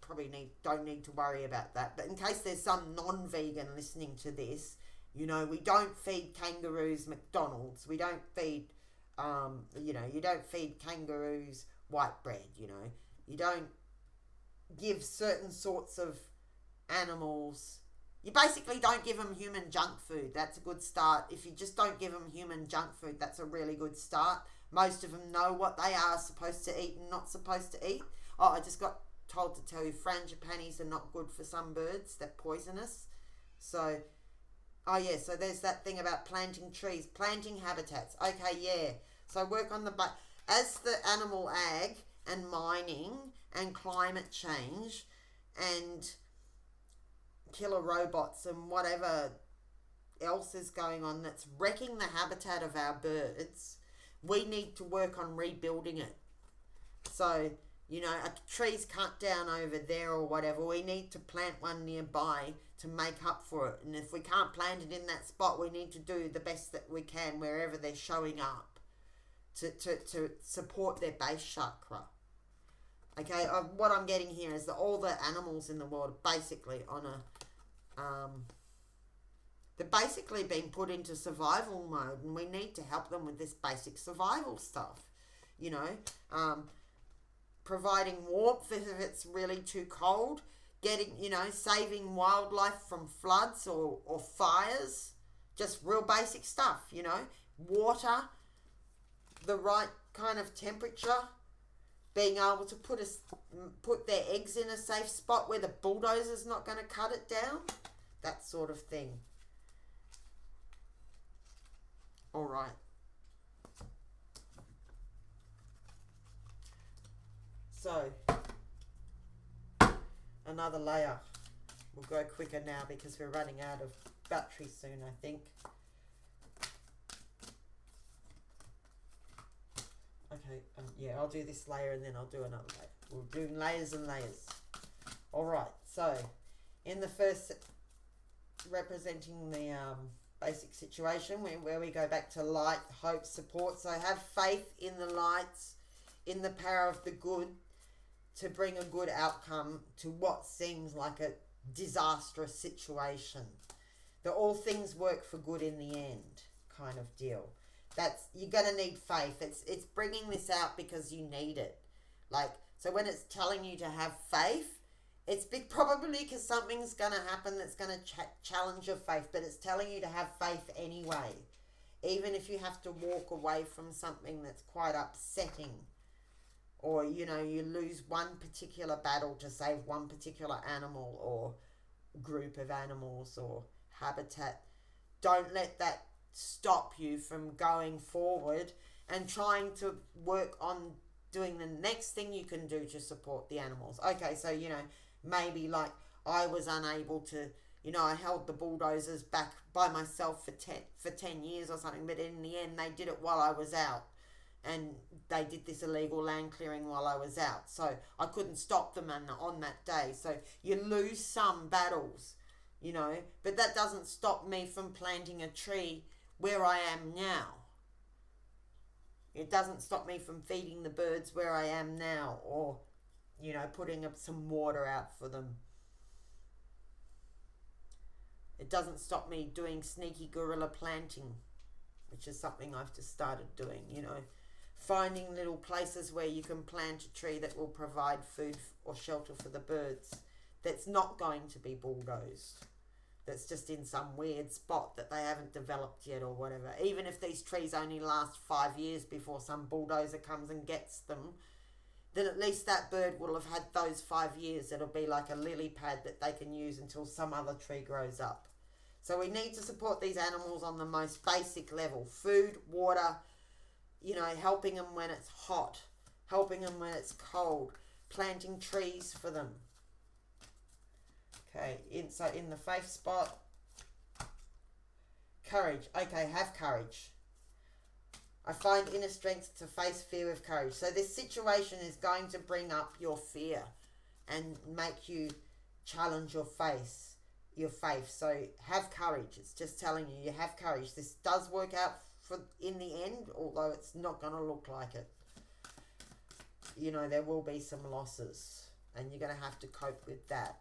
probably don't need to worry about that. But in case there's some non-vegan listening to this, you know, we don't feed kangaroos McDonald's. We don't feed, you know, you don't feed kangaroos white bread, you know. You don't give certain sorts of animals... You basically don't give them human junk food. That's a good start. If you just don't give them human junk food, that's a really good start. Most of them know what they are supposed to eat and not supposed to eat. Oh, I just got told to tell you, frangipanis are not good for some birds. They're poisonous. So, oh yeah, so there's that thing about planting trees, planting habitats. Okay, yeah. So work on as the animal ag and mining and climate change and killer robots and whatever else is going on that's wrecking the habitat of our birds, we need to work on rebuilding it. So, you know, a tree's cut down over there or whatever, we need to plant one nearby to make up for it. And if we can't plant it in that spot, we need to do the best that we can wherever they're showing up to support their base chakra. Okay, what I'm getting here is that all the animals in the world are basically on a... they're basically being put into survival mode, and we need to help them with this basic survival stuff. You know, providing warmth if it's really too cold, getting, you know, saving wildlife from floods or fires, just real basic stuff, you know, water, the right kind of temperature, being able to put their eggs in a safe spot where the bulldozer's not going to cut it down, that sort of thing. All right. So, another layer. We'll go quicker now because we're running out of battery soon, I think. Okay, yeah, I'll do this layer and then I'll do another layer. We're doing layers and layers. All right, so in the first, representing the basic situation where we go back to light, hope, support. So have faith in the lights, in the power of the good to bring a good outcome to what seems like a disastrous situation. That all things work for good in the end, kind of deal. You're going to need faith. It's bringing this out because you need it. Like, so when it's telling you to have faith, it's probably because something's going to happen that's going to challenge your faith, but it's telling you to have faith anyway. Even if you have to walk away from something that's quite upsetting, or, you know, you lose one particular battle to save one particular animal or group of animals or habitat. Don't let that stop you from going forward and trying to work on doing the next thing you can do to support the animals. Okay, so, you know, maybe like I was unable to, you know, I held the bulldozers back by myself for 10 years or something, but in the end they did it while I was out, and they did this illegal land clearing while I was out, so I couldn't stop them on that day. So you lose some battles, you know, but that doesn't stop me from planting a tree where I am now. It doesn't stop me from feeding the birds where I am now, or, you know, putting up some water out for them. It doesn't stop me doing sneaky guerrilla planting, which is something I've just started doing, you know. Finding little places where you can plant a tree that will provide food or shelter for the birds, that's not going to be bulldozed, that's just in some weird spot that they haven't developed yet or whatever. Even if these trees only last 5 years before some bulldozer comes and gets them, then at least that bird will have had those 5 years. It'll be like a lily pad that they can use until some other tree grows up. So we need to support these animals on the most basic level. Food, water, you know, helping them when it's hot, helping them when it's cold, planting trees for them. Okay, so in the faith spot, courage. Okay, have courage. I find inner strength to face fear with courage. So this situation is going to bring up your fear and make you challenge your faith. So have courage. It's just telling you have courage. This does work out in the end, although it's not going to look like it. You know, there will be some losses and you're going to have to cope with that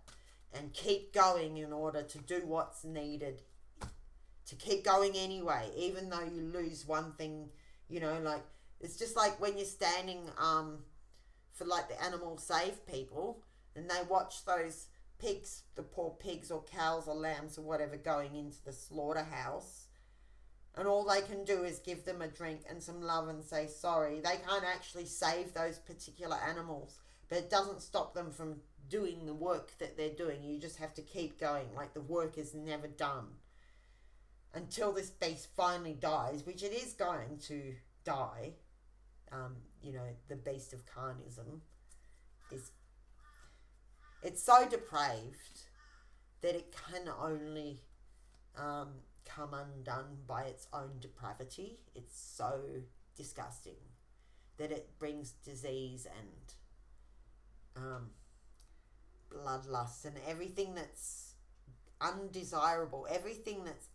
and keep going in order to do what's needed to keep going anyway, even though you lose one thing. You know, like, it's just like when you're standing for like the animal save people and they watch those pigs, the poor pigs or cows or lambs or whatever going into the slaughterhouse, and all they can do is give them a drink and some love and say sorry. They can't actually save those particular animals, but it doesn't stop them from doing the work that they're doing. You just have to keep going. Like, the work is never done until this beast finally dies, which it is going to die. You know, the beast of carnism it's so depraved that it can only come undone by its own depravity. It's so disgusting that it brings disease and bloodlust and everything that's undesirable, everything that's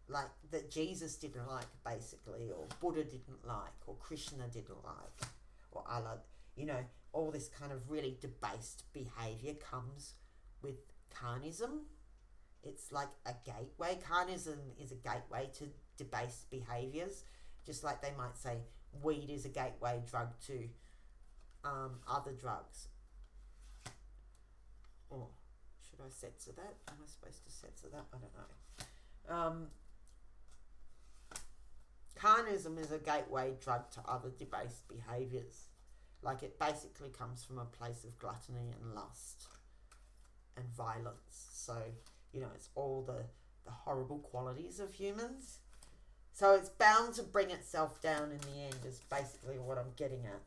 like that Jesus didn't like, basically, or Buddha didn't like, or Krishna didn't like, or Allah. You know, all this kind of really debased behaviour comes with carnism. It's like a gateway. Carnism is a gateway to debased behaviours, just like they might say weed is a gateway drug to other drugs. Oh, should I censor that? Am I supposed to censor that? I don't know. Carnism is a gateway drug to other debased behaviours. Like, it basically comes from a place of gluttony and lust and violence. So, you know, it's all the horrible qualities of humans. So it's bound to bring itself down in the end, is basically what I'm getting at.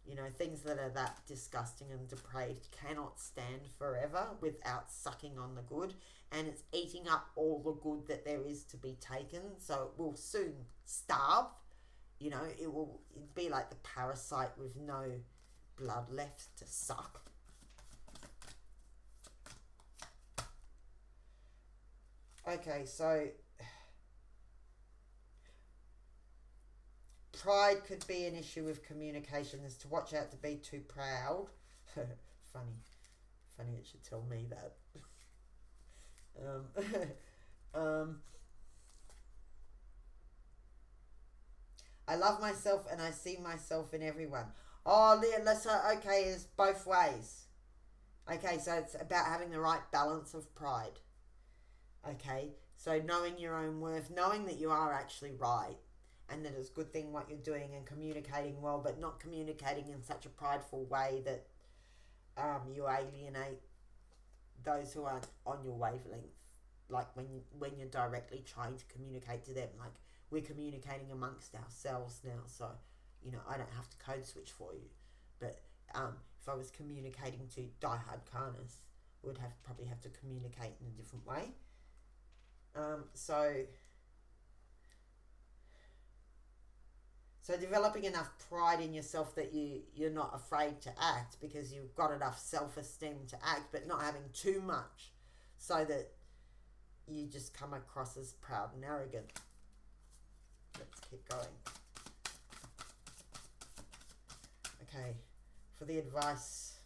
You know, things that are that disgusting and depraved cannot stand forever without sucking on the good, and it's eating up all the good that there is to be taken, so it will soon starve. You know, it'd be like the parasite with no blood left to suck. Okay, so pride could be an issue with communication, is to watch out to be too proud. Funny it should tell me that. I love myself and I see myself in everyone. Oh, Lisa, okay, it's both ways. Okay, so it's about having the right balance of pride. Okay, so knowing your own worth, knowing that you are actually right, and that it's a good thing what you're doing, and communicating well, but not communicating in such a prideful way that you alienate those who aren't on your wavelength. Like when you're directly trying to communicate to them, like, we're communicating amongst ourselves now, so, you know, I don't have to code switch for you. But if I was communicating to diehard carnists, we'd probably have to communicate in a different way. So developing enough pride in yourself that you're not afraid to act, because you've got enough self-esteem to act, but not having too much so that you just come across as proud and arrogant. Let's keep going. Okay, for the advice.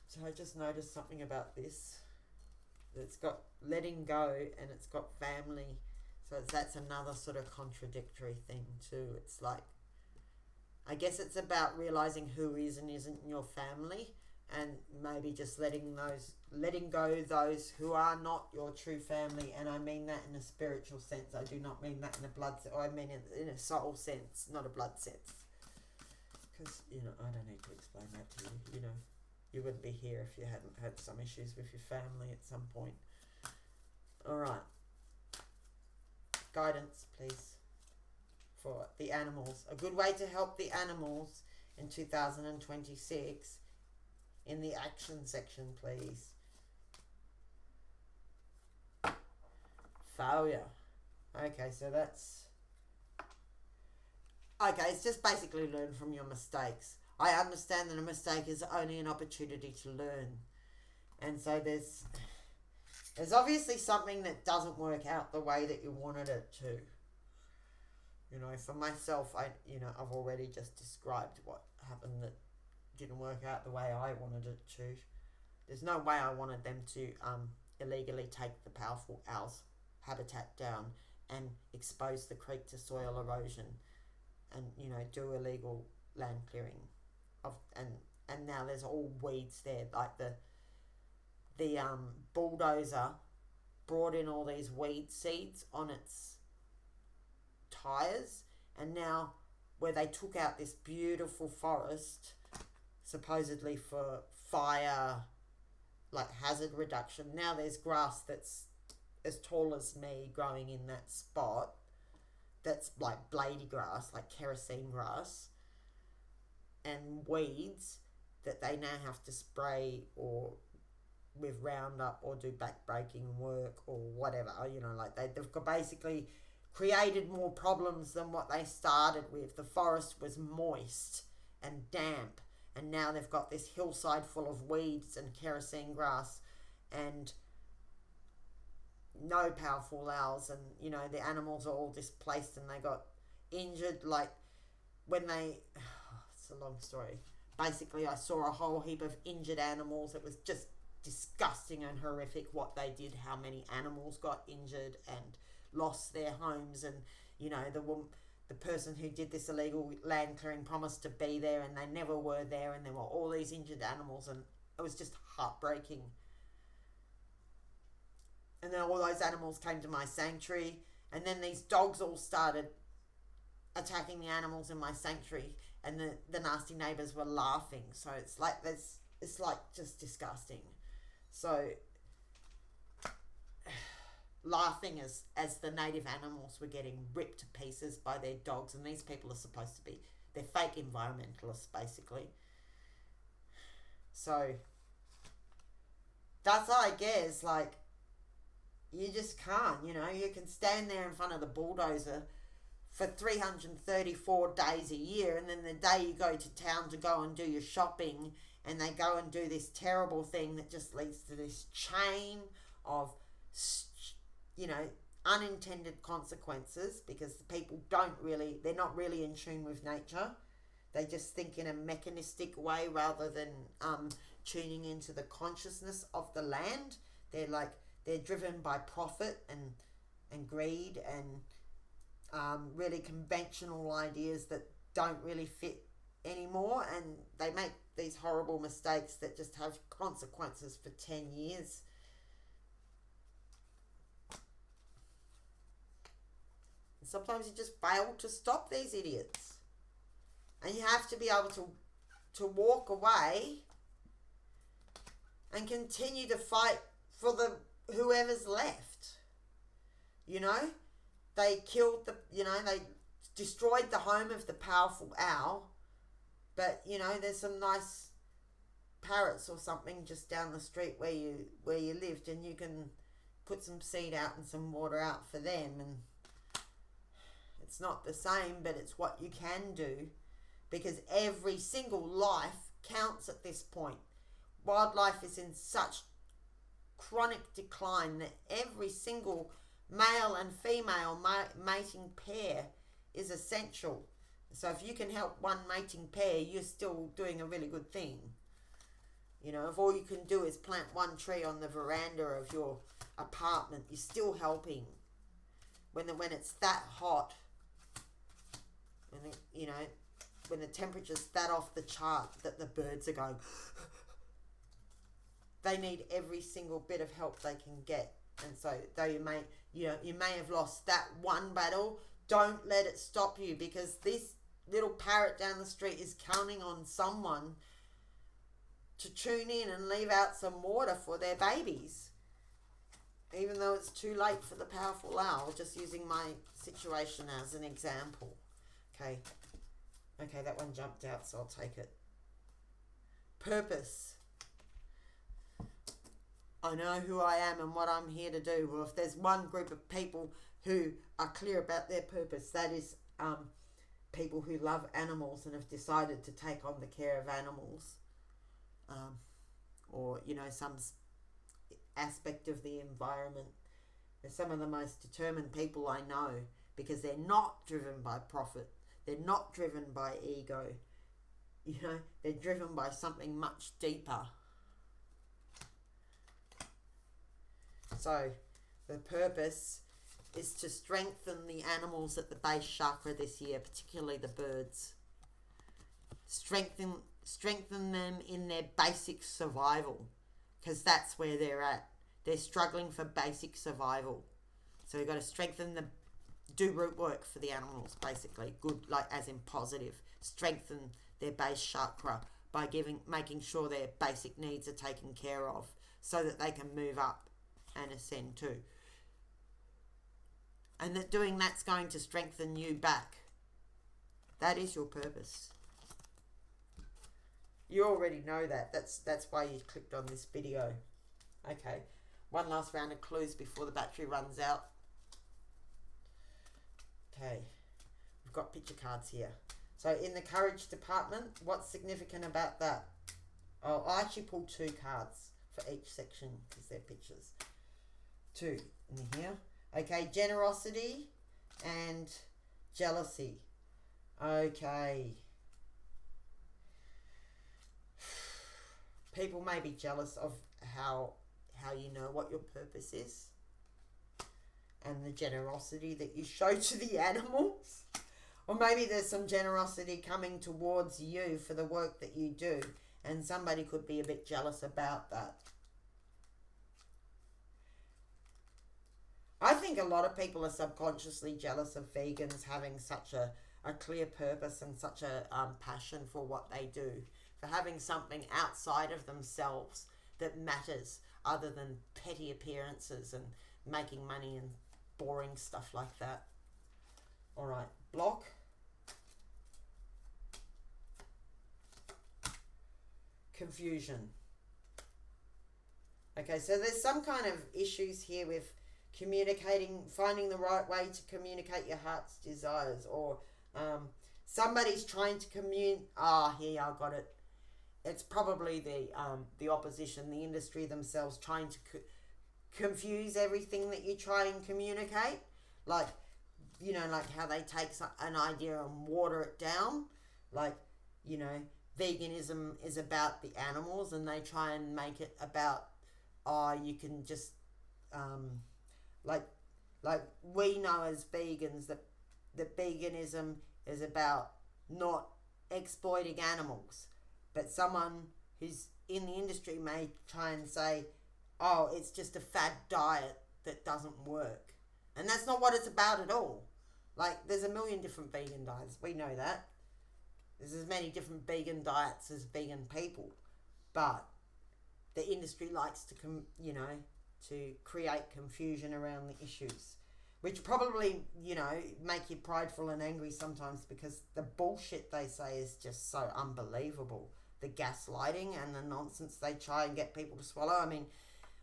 So I just noticed something about this. It's got letting go and it's got family. So that's another sort of contradictory thing too. It's like, I guess it's about realizing who is and isn't in your family, and maybe just letting go those who are not your true family. And I mean that in a spiritual sense. I do not mean that in a blood sense. I mean it in a soul sense, not a blood sense. Because, you know, I don't need to explain that to you. You know, you wouldn't be here if you hadn't had some issues with your family at some point. All right. Guidance, please, for the animals. A good way to help the animals in 2026 in the action section, please. Failure. Okay, so that's... Okay, it's just basically learn from your mistakes. I understand that a mistake is only an opportunity to learn. And so there's obviously something that doesn't work out the way that you wanted it to. You know, for myself, I've already just described what happened that didn't work out the way I wanted it to. There's no way I wanted them to illegally take the powerful owl's habitat down and expose the creek to soil erosion and, do illegal land clearing. And now there's all weeds there. Like the bulldozer brought in all these weed seeds on its tires, and now where they took out this beautiful forest supposedly for fire, like hazard reduction, now there's grass that's as tall as me growing in that spot, that's like blady grass, like kerosene grass, and weeds that they now have to spray or with Roundup or do backbreaking work or whatever, like they've basically created more problems than what they started with. The forest was moist and damp, and now they've got this hillside full of weeds and kerosene grass and no powerful owls, and the animals are all displaced and they got injured. Like when it's a long story. Basically, I saw a whole heap of injured animals. It was just disgusting and horrific what they did, how many animals got injured and lost their homes, and the person who did this illegal land clearing promised to be there and they never were there, and there were all these injured animals, and it was just heartbreaking. And then all those animals came to my sanctuary, and then these dogs all started attacking the animals in my sanctuary, and the nasty neighbours were laughing. So it's like just disgusting. So laughing as the native animals were getting ripped to pieces by their dogs, and these people are supposed to be, they're fake environmentalists basically. So that's, I guess, like, you just can't, you can stand there in front of the bulldozer for 334 days a year, and then the day you go to town to go and do your shopping, and they go and do this terrible thing that just leads to this chain of, unintended consequences, because the people they're not really in tune with nature. They just think in a mechanistic way rather than tuning into the consciousness of the land. They're driven by profit and greed and really conventional ideas that don't really fit anymore, and they make these horrible mistakes that just have consequences for 10 years. And sometimes you just fail to stop these idiots, and you have to be able to walk away and continue to fight for whoever's left. They killed they destroyed the home of the powerful owl, but there's some nice parrots or something just down the street where you lived, and you can put some seed out and some water out for them, and it's not the same, but it's what you can do, because every single life counts at this point. Wildlife is in such chronic decline that every single male and female mating pair is essential. So if you can help one mating pair, you're still doing a really good thing. If all you can do is plant one tree on the veranda of your apartment, you're still helping. When it's that hot, when the temperature's that off the chart that the birds are going, they need every single bit of help they can get. And so though you may have lost that one battle, don't let it stop you, because this little parrot down the street is counting on someone to tune in and leave out some water for their babies, even though it's too late for the powerful owl. Just using my situation as an example. Okay, that one jumped out, so I'll take it. Purpose. I know who I am and what I'm here to do. Well, if there's one group of people who are clear about their purpose, that is people who love animals and have decided to take on the care of animals, or, you know, some aspect of the environment. They're some of the most determined people I know, because they're not driven by profit. They're not driven by ego. You know, they're driven by something much deeper. So, the purpose is to strengthen the animals at the base chakra this year, particularly the birds. Strengthen them in their basic survival, because that's where they're at. They're struggling for basic survival. So we've got to strengthen them, do root work for the animals, basically. Good, like as in positive. Strengthen their base chakra by making sure their basic needs are taken care of, so that they can move up and ascend too. And that doing that's going to strengthen you back. That is your purpose. You already know that. That's why you clicked on this video. Okay. One last round of clues before the battery runs out. Okay. We've got picture cards here. So in the courage department, what's significant about that? Oh, I actually pulled 2 cards for each section because they're pictures. 2 in here. Okay, generosity and jealousy. Okay. People may be jealous of how you know what your purpose is, and the generosity that you show to the animals. Or maybe there's some generosity coming towards you for the work that you do, and somebody could be a bit jealous about that. I think a lot of people are subconsciously jealous of vegans having such a clear purpose and such a passion for what they do, for having something outside of themselves that matters other than petty appearances and making money and boring stuff like that. All right, block. Confusion. Okay, so there's some kind of issues here with communicating, finding the right way to communicate your heart's desires, or somebody's trying to here I got it. It's probably the opposition, the industry themselves, trying to confuse everything that you try and communicate. Like, you know, like how they take an idea and water it down. Like, you know, veganism is about the animals, and they try and make it about, you can just, like we know as vegans that veganism is about not exploiting animals. But someone who's in the industry may try and say, oh, it's just a fad diet that doesn't work. And that's not what it's about at all. Like, there's a million different vegan diets. We know that. There's as many different vegan diets as vegan people. But the industry likes to, to create confusion around the issues, which probably, make you prideful and angry sometimes, because the bullshit they say is just so unbelievable. The gaslighting and the nonsense they try and get people to swallow. I mean,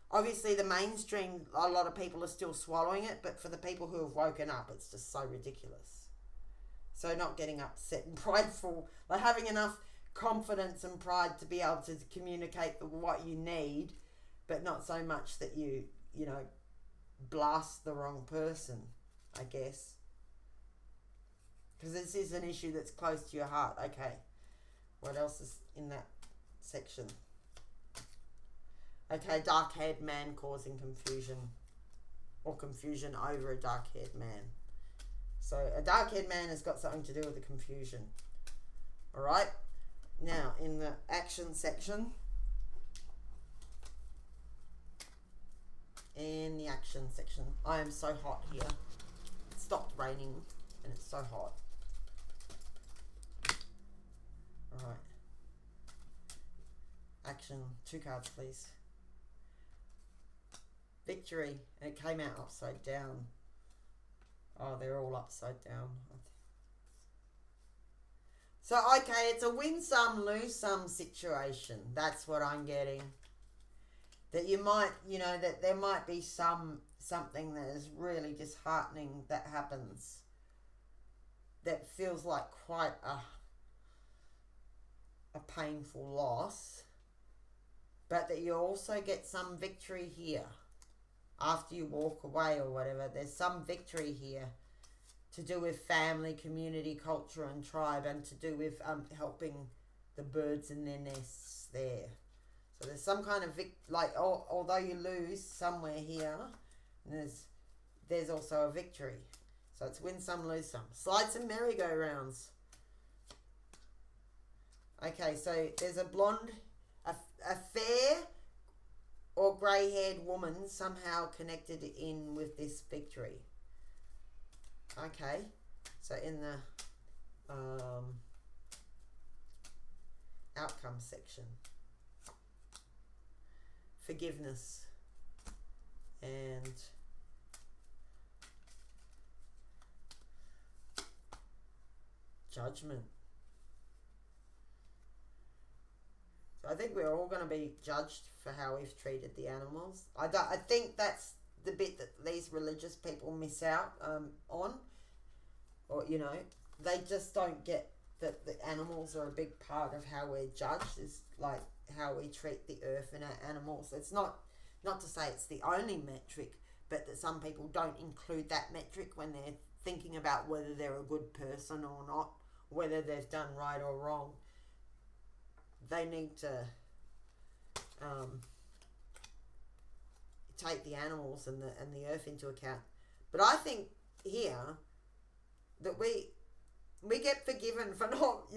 obviously the mainstream, a lot of people are still swallowing it, but for the people who have woken up, it's just so ridiculous. So not getting upset and prideful, like having enough confidence and pride to be able to communicate what you need, but not so much that you blast the wrong person, I guess. Because this is an issue that's close to your heart. Okay. What else is in that section? Okay, dark-haired man causing confusion, or confusion over a dark-haired man. So a dark-haired man has got something to do with the confusion. All right. Now, in the action section, I am so hot here. It stopped raining and it's so hot. All right. Action. 2 cards, please. Victory. And it came out upside down. Oh, they're all upside down. So, okay, it's a win some, lose some situation. That's what I'm getting. that you might, that there might be something that is really disheartening that happens that feels like quite a painful loss, but that you also get some victory here after you walk away or whatever. There's some victory here to do with family, community, culture and tribe, and to do with helping the birds in their nests there. So there's some kind of although you lose somewhere here, there's also a victory. So it's win some, lose some. Slide some merry-go-rounds. Okay, so there's a blonde, a fair or grey-haired woman somehow connected in with this victory. Okay, so in the outcome section, forgiveness and judgment. So I think we're all going to be judged for how we've treated the animals. I think that's the bit that these religious people miss out on. Or, they just don't get that the animals are a big part of how we're judged, is like how we treat the earth and our animals. It's not to say it's the only metric, but that some people don't include that metric when they're thinking about whether they're a good person or not, whether they've done right or wrong. They need to take the animals and the earth into account. But I think here that we get forgiven for not,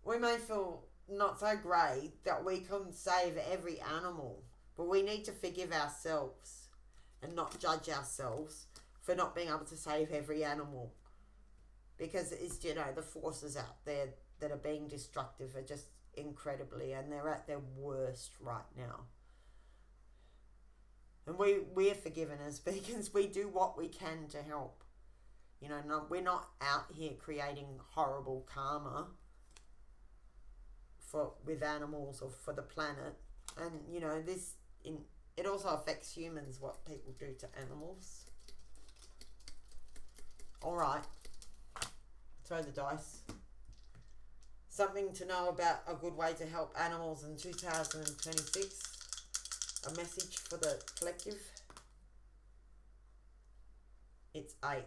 we may feel not so great that we couldn't save every animal, but we need to forgive ourselves and not judge ourselves for not being able to save every animal, because it's, the forces out there that are being destructive are just incredibly, and they're at their worst right now. And we're forgiven as vegans. We do what we can to help. We're not out here creating horrible karma with animals or for the planet. And it also affects humans, what people do to animals. All right, throw the dice. Something to know about a good way to help animals in 2026. A message for the collective. It's 8.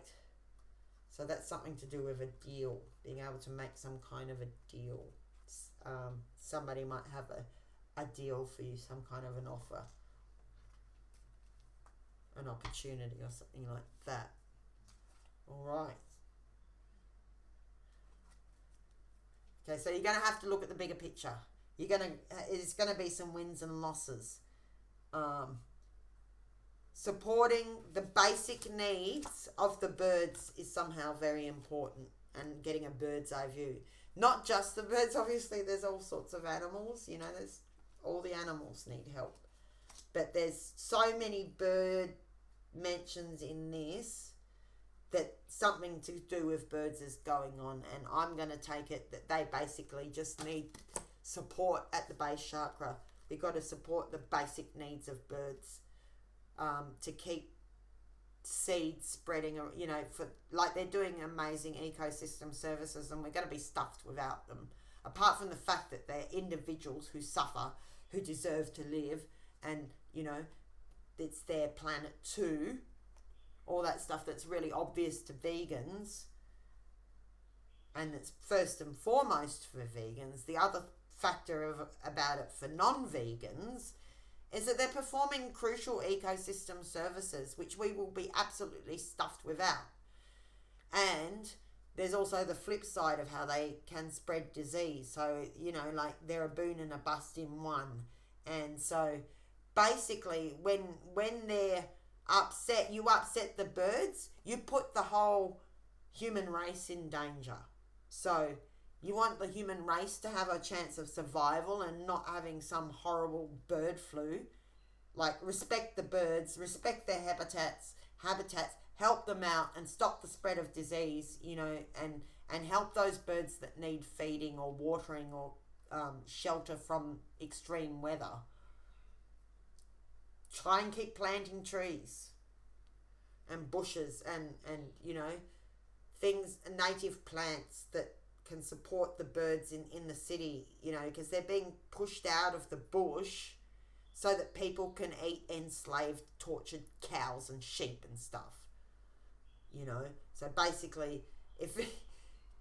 So that's something to do with a deal. Being able to make some kind of a deal. Somebody might have a deal for you, some kind of an offer. An opportunity or something like that. All right. Okay, so you're going to have to look at the bigger picture. It's going to be some wins and losses. Supporting the basic needs of the birds is somehow very important, and getting a bird's eye view. Not just the birds, obviously, there's all sorts of animals, there's all the animals need help. But there's so many bird mentions in this that something to do with birds is going on, and I'm going to take it that they basically just need support at the base chakra. We've got to support the basic needs of birds to keep seeds spreading, they're doing amazing ecosystem services, and we're going to be stuffed without them. Apart from the fact that they're individuals who suffer, who deserve to live, and, it's their planet too. All that stuff that's really obvious to vegans, and it's first and foremost for vegans. The other factor about it for non-vegans is that they're performing crucial ecosystem services, which we will be absolutely stuffed without. And there's also the flip side of how they can spread disease. So, they're a boon and a bust in one. And so basically when they're upset, you upset the birds, you put the whole human race in danger. So you want the human race to have a chance of survival and not having some horrible bird flu. Respect the birds, respect their habitats, help them out and stop the spread of disease, and help those birds that need feeding or watering or shelter from extreme weather. try and keep planting trees and bushes and you know, things, native plants that can support the birds in the city, you know, because they're being pushed out of the bush so that people can eat enslaved, tortured cows and sheep and stuff, you know. So basically, if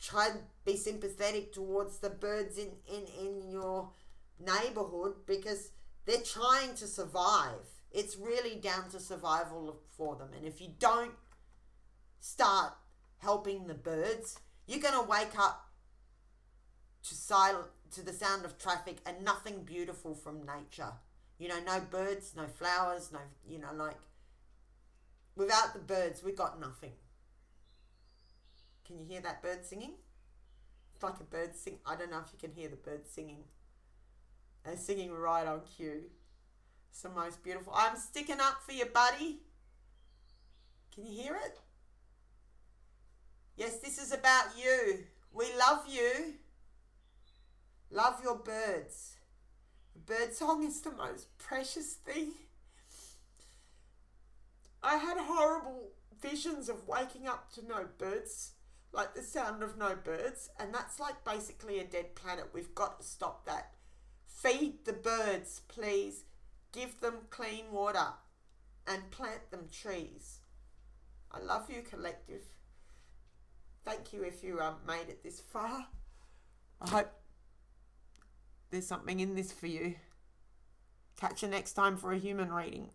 try and be sympathetic towards the birds in your neighborhood, because they're trying to survive. It's really down to survival for them. And if you don't start helping the birds, you're going to wake up to the sound of traffic and nothing beautiful from nature. You know, no birds, no flowers, no, you know, like, without the birds, we got nothing. Can you hear that bird singing? It's like a bird sing. I don't know if you can hear the birds singing. They're singing right on cue. It's the most beautiful. I'm sticking up for you, buddy. Can you hear it? Yes, this is about you. We love you. Love your birds. The bird song is the most precious thing. I had horrible visions of waking up to no birds, like the sound of no birds, and that's like basically a dead planet. We've got to stop that. Feed the birds, please. Give them clean water and plant them trees. I love you, collective. Thank you if you made it this far. I hope there's something in this for you. Catch you next time for a human reading.